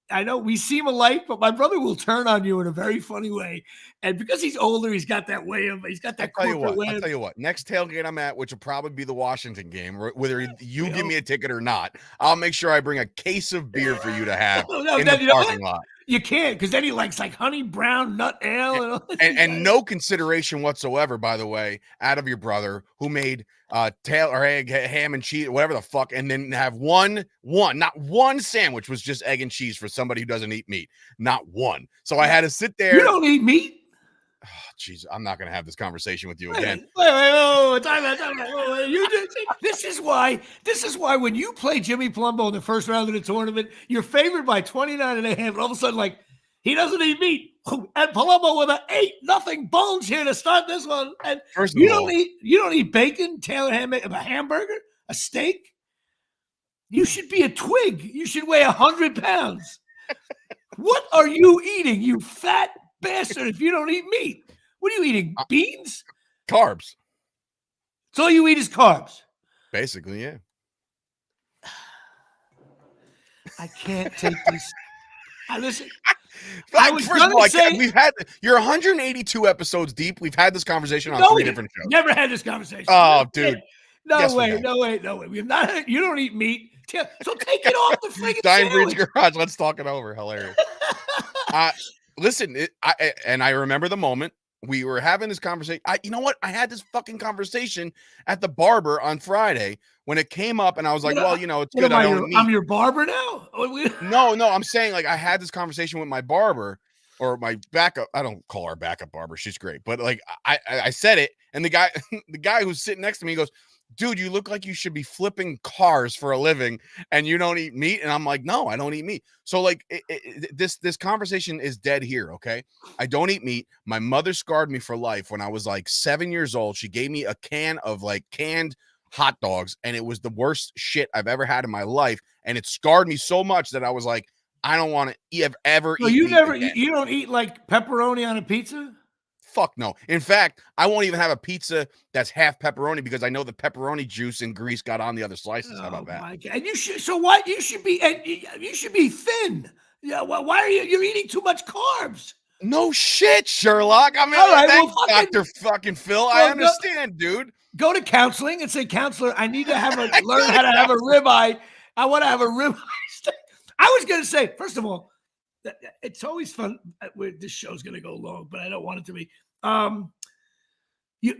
I know we seem alike, but my brother will turn on you in a very funny way. And because he's older, he's got that corporate way. I'll tell you what, next tailgate I'm at, which will probably be the Washington game, whether you give me a ticket or not, I'll make sure I bring a case of beer for you to have in the parking lot. You can't, because then he likes like honey brown nut ale and no consideration whatsoever, by the way, out of your brother, who made tail or egg, ham and cheese, whatever the fuck, and then have not one sandwich was just egg and cheese for somebody who doesn't eat meat. Not one. So I had to sit there. You don't eat meat? Oh, jeez, I'm not going to have this conversation with you again. This is why when you play Jimmy Palumbo in the first round of the tournament, you're favored by 29 and a half, and all of a sudden, like, he doesn't eat meat. And Palumbo with an 8-0 Bones here to start this one. And you don't eat bacon, Taylor a hamburger, a steak. You should be a twig. You should weigh 100 pounds. What are you eating, you fat bastard, if you don't eat meat? What are you eating? Beans? Carbs. So all you eat is carbs. Basically, yeah. I can't take this. Listen. First of all, we've had you're 182 episodes deep. We've had this conversation on 3 different shows. Never had this conversation. Oh, dude. No way. We have not. You don't eat meat. So take it off the freaking Dying Breed's Garage. Let's talk it over. Hilarious. Listen, I remember the moment we were having this conversation. You know what? I had this fucking conversation at the barber on Friday when it came up, and I was like, well, it's good. I'm your barber now? No, I'm saying, like, I had this conversation with my barber or my backup. I don't call her backup barber. She's great. But like, I said it, and the guy who's sitting next to me goes, dude, you look like you should be flipping cars for a living and you don't eat meat. And I'm like, no, I don't eat meat. So like this conversation is dead here. Okay. I don't eat meat. My mother scarred me for life. When I was like 7 years old, she gave me a can of like canned hot dogs, and it was the worst shit I've ever had in my life. And it scarred me so much that I was like, I don't want to ever eat. You don't eat like pepperoni on a pizza? Fuck no. In fact, I won't even have a pizza that's half pepperoni because I know the pepperoni juice and grease got on the other slices. How about that? My God. And you should be thin. Yeah. Why are you're eating too much carbs? No shit, Sherlock. I mean, all right, thanks, Dr. fucking Phil. I understand, dude. Go to counseling and say, counselor, I need to learn how to have a ribeye. I want to have a ribeye steak. I was going to say, first of all, it's always fun. This show's going to go long, but I don't want it to be.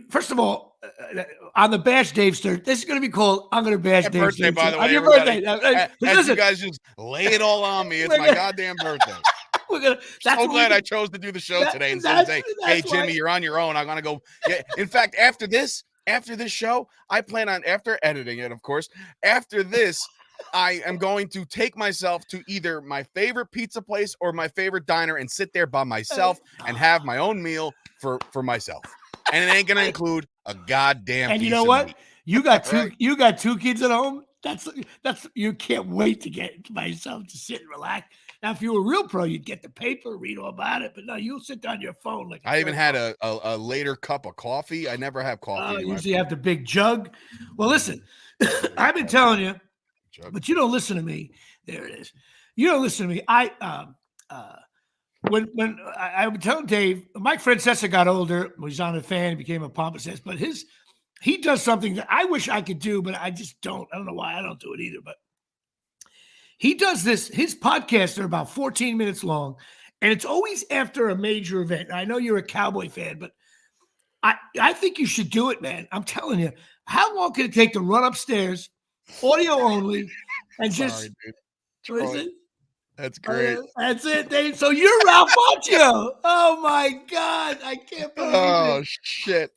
First of all, on the Bash Dave Stern, this is going to be called I'm going to Bash Dave birthday, by the way. On your birthday. As you guys just lay it all on me. It's my goddamn birthday. So glad I chose to do the show today instead of say, hey, Jimmy, you're on your own. I'm going to go. Yeah. In fact, after this show, I plan on, after editing it, of course, after this, I am going to take myself to either my favorite pizza place or my favorite diner and sit there by myself and have my own meal for myself. And it ain't gonna include a goddamn And piece you know of what? meat. You got two. Right. You got two kids at home. That's you can't wait to get by yourself to sit and relax. Now, if you were a real pro, you'd get the paper, read all about it. But no, you'll sit on your phone like. I even had a later cup of coffee. I never have coffee. Usually have the big jug. Well, listen, I've been telling you, but you don't listen to me. There it is. You don't listen to me. When I would tell Dave, Mike Francesa got older, was on a fan, became a pompous ass, but he does something that I wish I could do, but I just don't. I don't know why I don't do it either. But he does this. His podcasts are about 14 minutes long, and it's always after a major event. I know you're a Cowboy fan, but I think you should do it, man. I'm telling you. How long can it take to run upstairs, audio only, and Sorry, dude. What is it? That's great. That's it, Dave. So you're Ralph Macchio. Oh my God. I can't believe Oh, it. shit.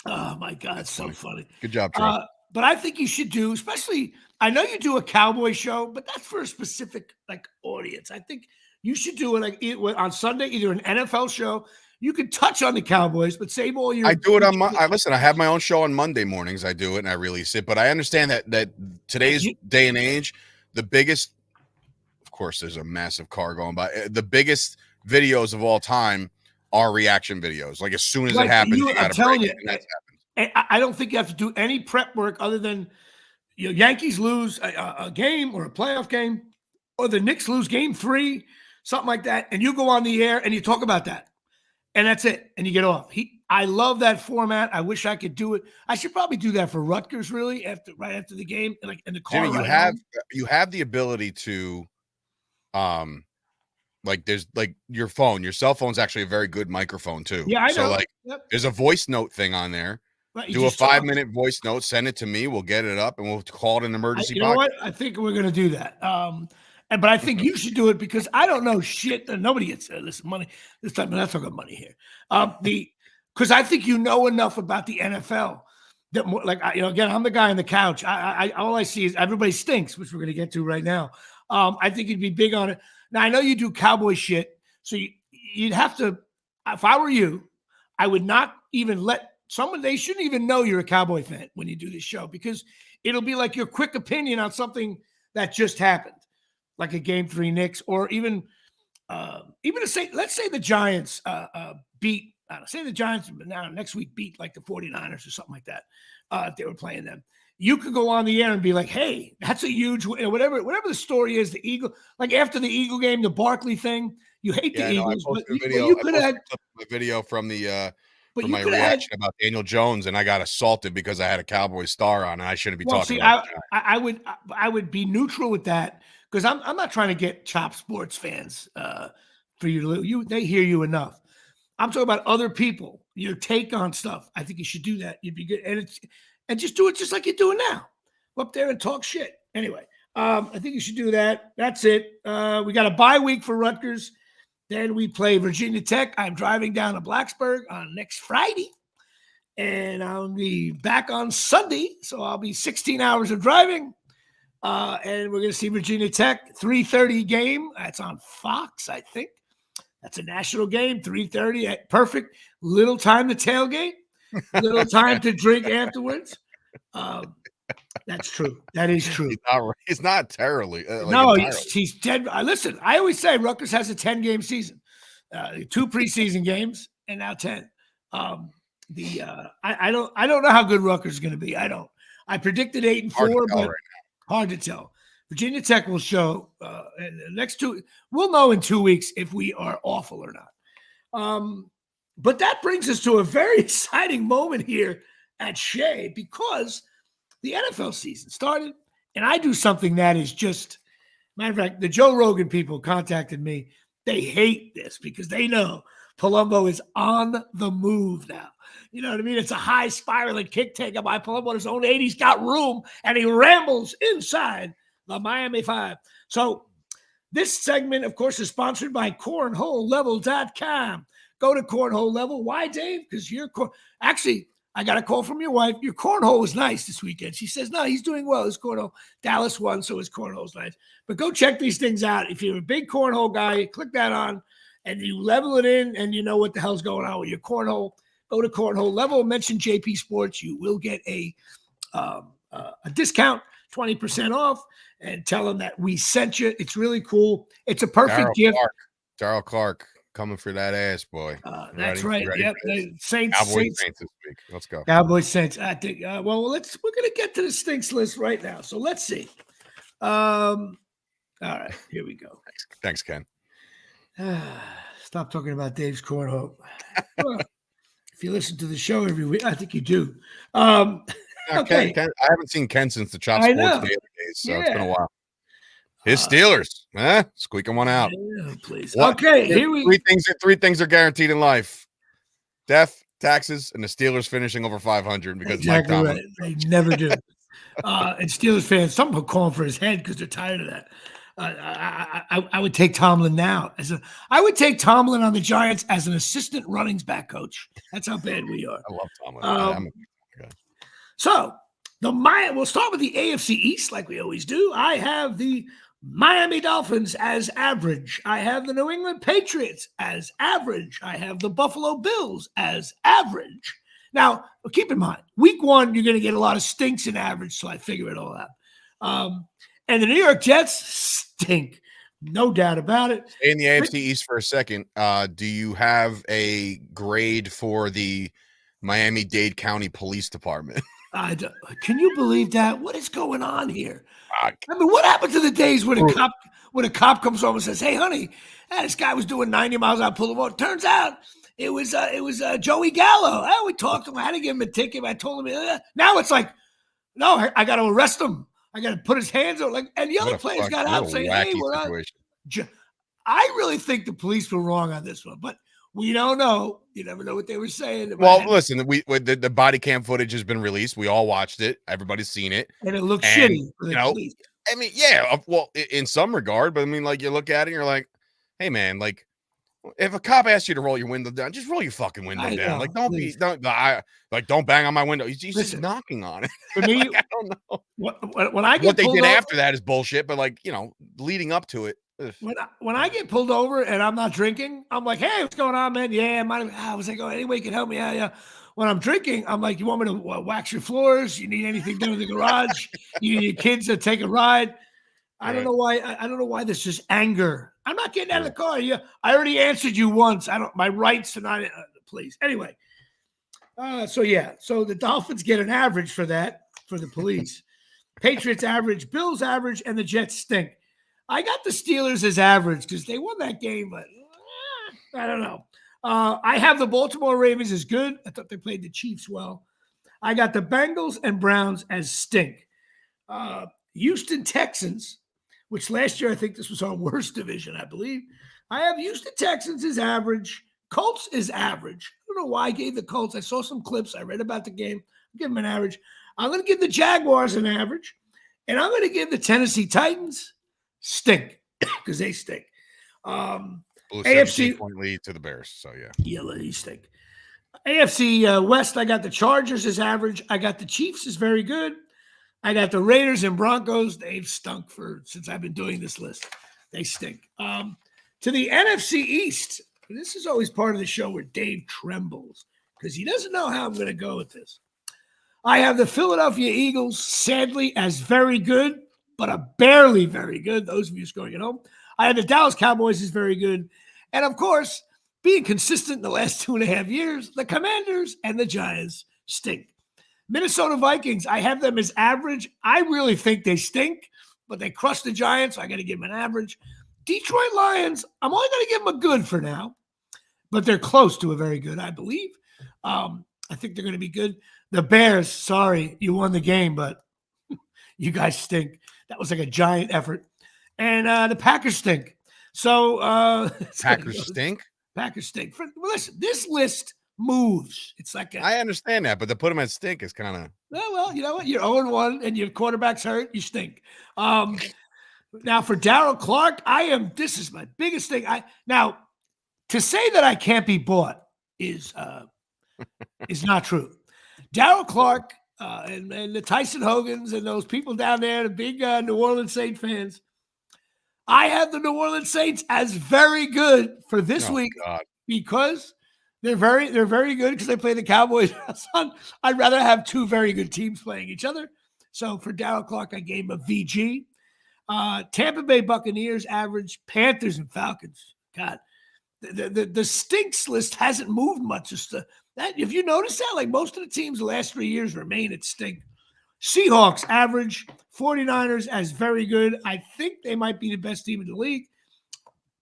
Oh my God. It's so funny. Good job, Troy. But I think you should do, especially, I know you do a Cowboy show, but that's for a specific like audience. I think you should do it like on Sunday, either an NFL show. You could touch on the Cowboys, but save all your. I do it on listen, I have my own show on Monday mornings. I do it and I release it. But I understand that today's day and age, the biggest, of course, there's a massive car going by. The biggest videos of all time are reaction videos. Like as soon as it happens, I'm telling you, I don't think you have to do any prep work other than Yankees lose a game or a playoff game, or the Knicks lose game 3, something like that, and you go on the air and you talk about that. And that's it. And you get off. I love that format. I wish I could do it. I should probably do that for Rutgers, really, right after the game, like in the car. Jimmy, you have the ability to, like there's like your cell phone's actually a very good microphone too. Yeah, I know. So like, there's a voice note thing on there. Right, do a 5-minute voice note, send it to me. We'll get it up and we'll call it an emergency. You know what? I think we're gonna do that. But I think you should do it because I don't know shit. Nobody gets this money this time. I'm not talking money here. Because I think you know enough about the NFL that more, like again, I'm the guy on the couch. I all I see is everybody stinks, which we're gonna get to right now. I think you'd be big on it. Now I know you do Cowboy shit, so you'd have to. If I were you, I would not even let someone. They shouldn't even know you're a Cowboy fan when you do this show because it'll be like your quick opinion on something that just happened. Like a game 3 Knicks, or even to say, let's say the Giants beat, say the Giants now next week beat like the 49ers or something like that. If they were playing them, you could go on the air and be like, "Hey, that's a huge whatever the story is." The Eagle, like after the Eagle game, the Barkley thing. You hate the Eagles, but you could have a video from the. But my reaction about Daniel Jones, and I got assaulted because I had a Cowboy star on, and I shouldn't be talking about that. I would be neutral with that. Because I'm not trying to get top sports fans for you to they hear you enough. I'm talking about other people, your take on stuff. I think you should do that. You'd be good, and just do it just like you're doing now. Go up there and talk shit. Anyway, I think you should do that. That's it. We got a bye week for Rutgers. Then we play Virginia Tech. I'm driving down to Blacksburg on next Friday, and I'll be back on Sunday. So I'll be 16 hours of driving. And we're going to see Virginia Tech 3:30 game. That's on Fox, I think. That's a national game, 3:30. Perfect. Little time to tailgate. Little time to drink afterwards. That's true. That is true. He's not terribly. No, he's dead. Listen, I always say Rutgers has a 10-game season. 2 preseason games and now 10. I don't know how good Rutgers is going to be. I don't. I predicted 8-4, but hard to tell. Virginia Tech will show in the next 2. We'll know in 2 weeks if we are awful or not. But that brings us to a very exciting moment here at Shea because the NFL season started, and I do something that is just, matter of fact, the Joe Rogan people contacted me. They hate this because they know Palumbo is on the move now. You know what I mean? It's a high spiraling kick taken by Palumbo on his own 8. He's got room, and he rambles inside the Miami 5. So this segment, of course, is sponsored by CornholeLevel.com. Go to Cornhole Level. Why, Dave? Because you're actually, I got a call from your wife. Your cornhole was nice this weekend. She says, no, he's doing well. His cornhole. Dallas won, so his cornhole's nice. But go check these things out. If you're a big cornhole guy, click that on, and you level it in, and you know what the hell's going on with your cornhole. Go to cornhole level. Mention JP Sports. You will get a discount, 20% off, and tell them that we sent you. It's really cool. It's a perfect gift. Darryl Clark. Coming for that ass, boy. That's right. Yep. Saints. Saints this week. Let's go. Cowboys Saints. I think. We're gonna get to the stinks list right now. So let's see. All right, here we go. Thanks, Ken. Stop talking about Dave's cornhole. Well, if you listen to the show every week, I think you do. Okay. Ken, I haven't seen Ken since the Chop Sports Daily days, so it's been a while. His Steelers, squeaking one out. Yeah, please. What? Okay, here we three things are guaranteed in life: death, taxes, and the Steelers finishing over 500 because exactly Mike right. They never do. And Steelers fans, some are calling for his head because they're tired of that. I would take Tomlin now I would take Tomlin on the Giants as an assistant running back coach. That's how bad we are. I love Tomlin. So we'll start with the AFC East like we always do. I have the Miami Dolphins as average. I have the New England Patriots as average. I have the Buffalo Bills as average. Now, keep in mind, week 1, you're going to get a lot of stinks in average, so I figure it all out. And the New York Jets stink. No doubt about it. Stay in the AFC East for a second. Do you have a grade for the Miami-Dade County Police Department? Can you believe that? What is going on here? I mean, what happened to the days when a cop comes home and says, "Hey, honey, this guy was doing 90 miles out Palumbo. Turns out it was Joey Gallo. We talked to him. I had to give him a ticket. I told him. Now it's like, no, I got to arrest him. I got to put his hands on. And the other players got out saying, "Hey, we're not." I really think the police were wrong on this one, but we don't know. You never know what they were saying. Well, listen, the body cam footage has been released. We all watched it. Everybody's seen it. And it looks shitty. Police. I mean, yeah, well, in some regard, but I mean, like, you look at it and you're like, hey, man, like, if a cop asks you to roll your window down, just roll your fucking window down. Like, don't bang on my window. He's just knocking on it. For me, like, I don't know. When I get what they did after that is bullshit, but like, leading up to it. When I get pulled over and I'm not drinking, I'm like, hey, what's going on, man? Yeah, I was like, oh, anybody can help me. Yeah. When I'm drinking, I'm like, you want me to wax your floors? You need anything done in the garage? You need your kids to take a ride? I don't know why. I don't know why there's just anger. I'm not getting out of the car. I already answered you once. My rights to not. Please. Anyway. So the Dolphins get an average for that for the police. Patriots average, Bills average, and the Jets stink. I got the Steelers as average because they won that game, but I don't know. I have the Baltimore Ravens as good. I thought they played the Chiefs well. I got the Bengals and Browns as stink. Houston Texans, which last year I think this was our worst division, I believe. I have Houston Texans as average. Colts is average. I don't know why I gave the Colts. I saw some clips. I read about the game. I'll give them an average. I'm going to give the Jaguars an average. And I'm going to give the Tennessee Titans stink because they stink. AFC point lead to the Bears. So they stink. AFC West, I got the Chargers as average. I got the Chiefs as very good. I got the Raiders and Broncos. They've stunk since I've been doing this list. They stink. To the NFC East, this is always part of the show where Dave trembles because he doesn't know how I'm going to go with this. I have the Philadelphia Eagles, sadly, as very good, but a barely very good. Those of you scoring at home. I have the Dallas Cowboys as very good. And, of course, being consistent in the last 2.5 years, the Commanders and the Giants stink. Minnesota Vikings, I have them as average. I really think they stink, but they crushed the Giants, so I got to give them an average. Detroit Lions, I'm only going to give them a good for now, but they're close to a very good, I believe. I think they're going to be good. The Bears, sorry, you won the game, but you guys stink. That was like a giant effort. And the Packers stink. So Packers stink? Packers stink. Listen, this list moves. It's like I understand that, but to put them at stink is kind of well, you know what? You're 0-1 and your quarterback's hurt, you stink. Now for Darryl Clark, this is my biggest thing. Now to say that I can't be bought is not true. Darryl Clark and the Tyson Hogans and those people down there, the big New Orleans Saint fans. I have the New Orleans Saints as very good for this week because they're very good because they play the Cowboys. I'd rather have two very good teams playing each other. So for Darryl Clark, I gave him a VG. Tampa Bay Buccaneers average, Panthers and Falcons. God, the stinks list hasn't moved much. Just that, if you notice that, like most of the teams the last 3 years remain at stink. Seahawks average, 49ers as very good. I think they might be the best team in the league.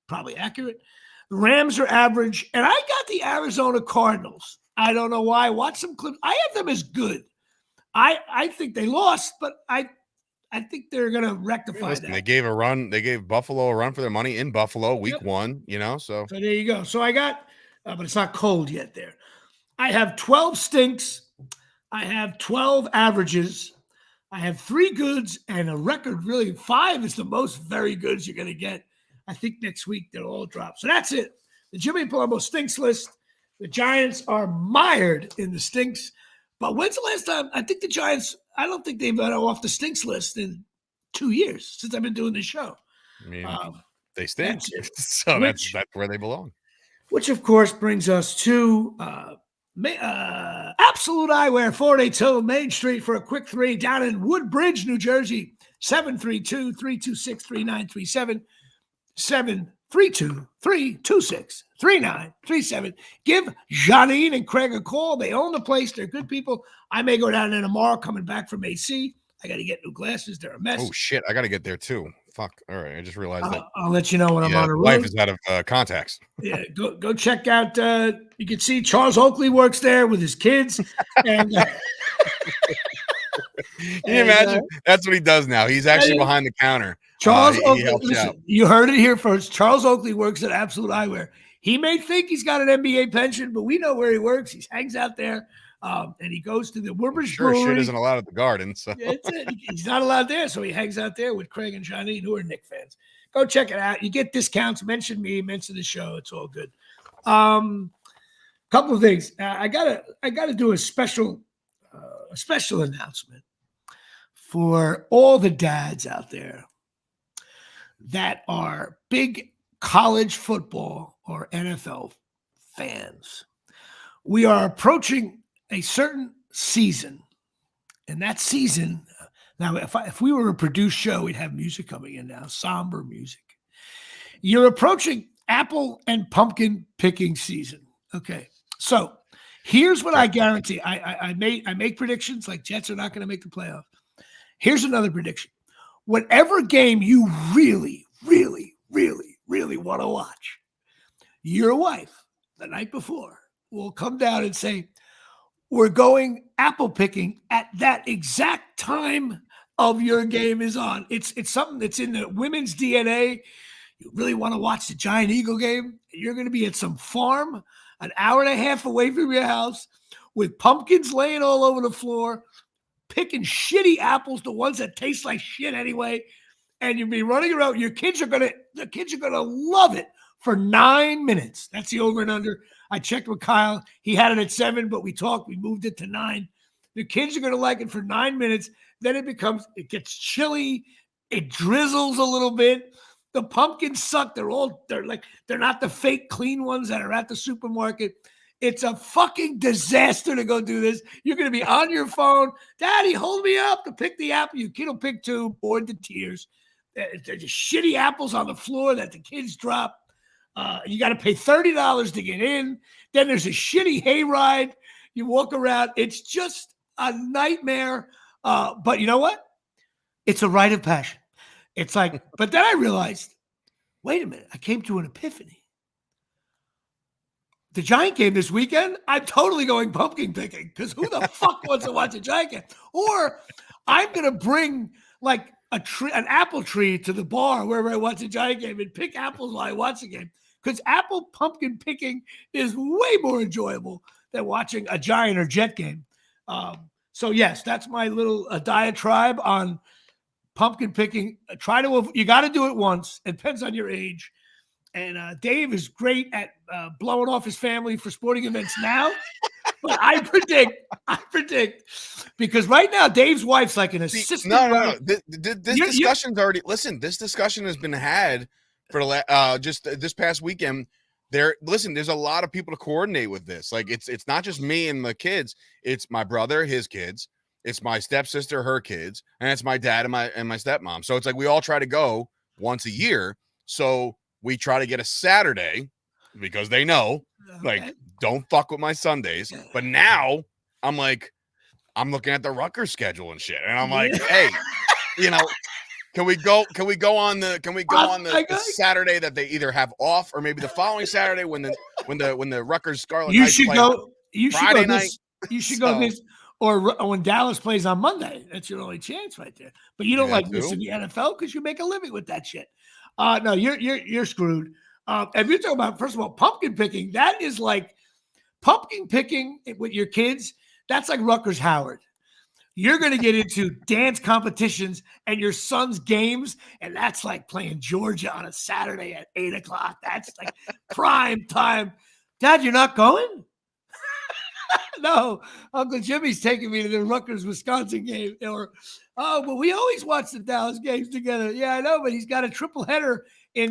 Probably accurate. The Rams are average, and I got the Arizona Cardinals. I don't know why. Watch some clips. I have them as good. I think they lost, but I think they're going to rectify that. They gave a run. They gave Buffalo a run for their money in Buffalo week 1, So there you go. So I got, but it's not cold yet there. I have 12 stinks. I have 12 averages. I have 3 goods and a record, really 5 is the most very goods you're going to get. I think next week they'll all drop. So that's it. The Jimmy Palumbo stinks list. The Giants are mired in the stinks. But when's the last time? I think the Giants, I don't think they've been off the stinks list in 2 years since I've been doing this show. I mean, they stink. So that's where they belong. Which, of course, brings us to Absolute Eyewear, 482 Main Street for a quick 3 down in Woodbridge, New Jersey, 732-326-3937, 732-326-3937. Give Janine and Craig a call. They own the place. They're good people. I may go down there tomorrow coming back from AC. I got to get new glasses. They're a mess. Oh, shit. I got to get there, too. Fuck. All right. I just realized that. I'll let you know when I'm on the road. Life is out of contacts. Yeah. Go check out. You can see Charles Oakley works there with his kids. And Can you imagine? That's what he does now. He's actually behind the counter. Charles Oakley, he helps listen, out. You heard it here first. Charles Oakley works at Absolute Eyewear. He may think he's got an NBA pension, but we know where he works. He hangs out there, and he goes to the Woodbridge Brewery. Shit isn't allowed at the Garden. So That's it. He's not allowed there, so he hangs out there with Craig and Johnny, who are Knick fans. Go check it out. You get discounts. Mention me. Mention the show. It's all good. Couple of things. I gotta do a special announcement for all the dads out there that are big college football or NFL fans. We are approaching a certain season, and that season, now if we were a produced show, we'd have music coming in now, somber music. You're approaching apple and pumpkin picking season. Okay, so here's what I guarantee. I make predictions like Jets are not going to make the playoff. Here's another prediction. Whatever game you really, really, really, really want to watch, your wife the night before will come down and say, we're going apple picking at that exact time of your game is on. It's something that's in the women's DNA. You really want to watch the Giant Eagle game? You're going to be at some farm an hour and a half away from your house with pumpkins laying all over the floor, picking shitty apples, the ones that taste like shit anyway, and you'll be running around. The kids are gonna love it for 9 minutes. That's the over and under. I checked with Kyle. He had it at 7, but we talked. We moved it to 9. The kids are gonna like it for 9 minutes. Then it gets chilly. It drizzles a little bit. The pumpkins suck. They're not the fake clean ones that are at the supermarket. It's a fucking disaster to go do this. You're going to be on your phone. Daddy, hold me up to pick the apple. Your kid will pick 2, bored to tears. They're just shitty apples on the floor that the kids drop. You got to pay $30 to get in. Then there's a shitty hayride. You walk around. It's just a nightmare. But you know what? It's a rite of passion. It's like, but then I realized, wait a minute. I came to an epiphany. The Giant game this weekend, I'm totally going pumpkin picking because who the fuck wants to watch a Giant game? Or I'm going to bring like an apple tree to the bar wherever I watch a Giant game and pick apples while I watch the game because apple pumpkin picking is way more enjoyable than watching a Giant or Jet game. So yes, that's my little diatribe on pumpkin picking. You got to do it once. It depends on your age. And Dave is great at blowing off his family for sporting events now. But I predict predict because right now Dave's wife's like an assistant. No. This discussion's already. Listen, this discussion has been had for just this past weekend. There's a lot of people to coordinate with this. Like it's not just me and the kids. It's my brother, his kids. It's my stepsister, her kids, and it's my dad and my stepmom. So it's like we all try to go once a year. So we try to get a Saturday because they know, like, don't fuck with my Sundays. But now I'm looking at the Rutgers schedule and shit, and I'm like, hey, can we go on the Saturday that they either have off or maybe the following Saturday when the Rutgers Scarlet Knights play Friday night. You should go this or when Dallas plays on Monday. That's your only chance right there. But you don't like missing the NFL because you make a living with that shit. No, you're screwed. If you're talking about, first of all, pumpkin picking, that is like pumpkin picking with your kids. That's like Rutgers Howard. You're going to get into dance competitions and your son's games, and that's like playing Georgia on a Saturday at 8:00. That's like prime time. Dad, you're not going? No, Uncle Jimmy's taking me to the Rutgers, Wisconsin game. Or, but we always watch the Dallas games together. Yeah, I know, but he's got a triple header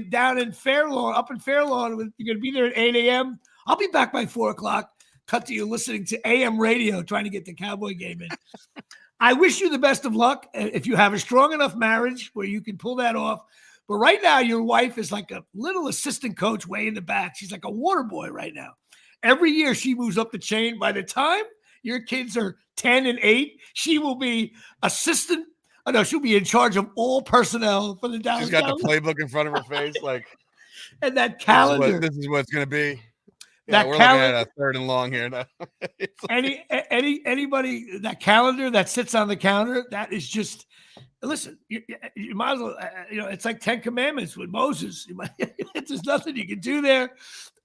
down in Fairlawn, up in Fairlawn. You're going to be there at 8 a.m. I'll be back by 4:00. Cut to you listening to AM radio, trying to get the Cowboy game in. I wish you the best of luck if you have a strong enough marriage where you can pull that off. But right now, your wife is like a little assistant coach way in the back. She's like a water boy right now. Every year she moves up the chain. By the time your kids are 10 and 8, she will be assistant. Oh, no, she'll be in charge of all personnel for the Dallas. She's got the playbook in front of her face, like, and that calendar. This is what it's going to be. Yeah, we're looking at a 3rd and long here now. Anybody, that calendar that sits on the counter, that is just, listen, you might as well, it's like 10 Commandments with Moses. There's nothing you can do there.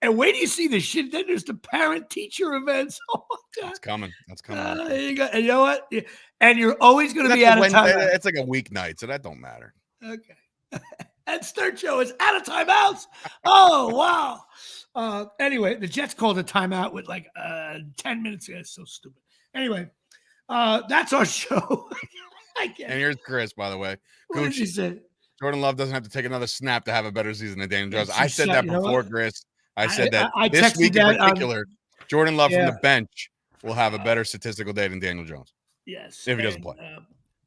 And wait till you see the shit. Then there's the parent-teacher events. Oh, my God. That's coming. And you know what? And you're always going to be out of time. It's like a weeknight, so that don't matter. Okay. And Sturt Show is out of timeouts. Oh, wow. Anyway, the Jets called a timeout with like 10 minutes ago. It's so stupid. Anyway, that's our show. And here's Chris, by the way. What did you say? Jordan Love doesn't have to take another snap to have a better season than Daniel Jones. I said that before, Chris. I said that this week in particular, Jordan Love from the bench will have a better statistical day than Daniel Jones. Yes. If he doesn't play.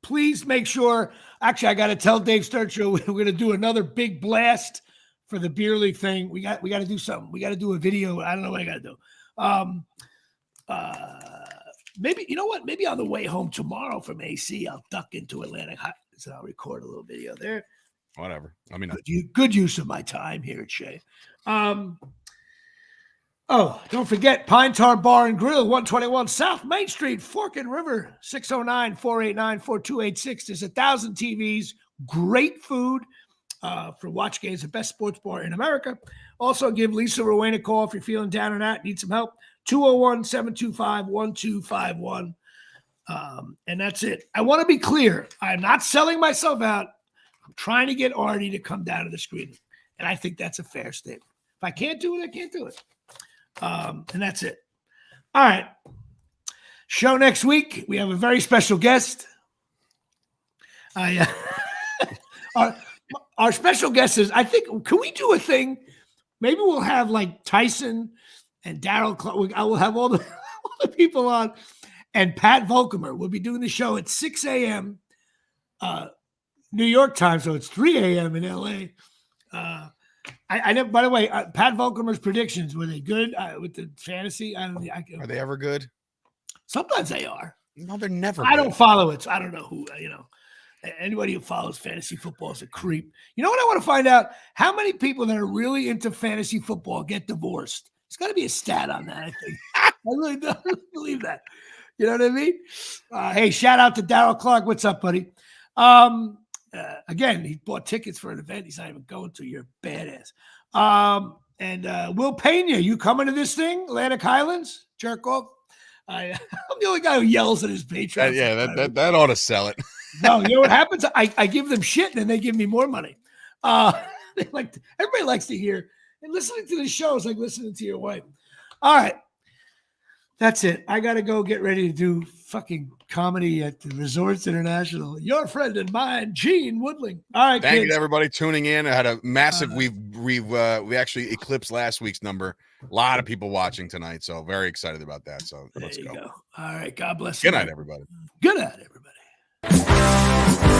Please make sure. Actually, I got to tell Dave Sturt Show we're going to do another big blast for the beer league thing. We got to do something. We got to do a video. I don't know what I got to do. Maybe, you know what? Maybe on the way home tomorrow from AC, I'll duck into Atlantic Heights and I'll record a little video there. Whatever. I mean, good use of my time here at Shea. Don't forget Pine Tar Bar and Grill, 121 South Main Street, Fork and River, 609-489-4286. There's 1,000 TVs, great food for watch games, the best sports bar in America. Also, give Lisa Rowan a call if you're feeling down and out, need some help. 201-725-1251. And that's it. I want to be clear. I'm not selling myself out. I'm trying to get Artie to come down to the screening. And I think that's a fair statement. If I can't do it, I can't do it. And that's it. All right. Show next week. We have a very special guest. Our special guest is, I think, can we do a thing? Maybe we'll have like Tyson and Daryl. I will have all the people on. And Pat Volkamer will be doing the show at 6 a.m. New York time. So it's 3 a.m. in L.A. I never, by the way, Pat Volkamer's predictions, were they good with the fantasy? Are they ever good? Sometimes they are. No, they're never I don't follow it, so I don't know who, anybody who follows fantasy football is a creep. You know what I want to find out? How many people that are really into fantasy football get divorced? There's got to be a stat on that, I think. I really don't believe that. You know what I mean? Hey, shout out to Daryl Clark. What's up, buddy? Again, he bought tickets for an event he's not even going to. You're badass. And Will Pena, you coming to this thing? Atlantic Highlands? Jerk off. I'm the only guy who yells at his patrons. That ought to sell it. No, you know what happens? I give them shit and then they give me more money. Everybody likes to hear, and listening to the show is like listening to your wife. All right. That's it. I got to go get ready to do fucking comedy at the Resorts International. Your friend and mine, Gene Woodling. All right, Thank kids. you to everybody tuning in. I had a massive. We actually eclipsed last week's number. A lot of people watching tonight, so very excited about that. So let's go. All right. God bless Good you. night, everybody. Good night, everybody.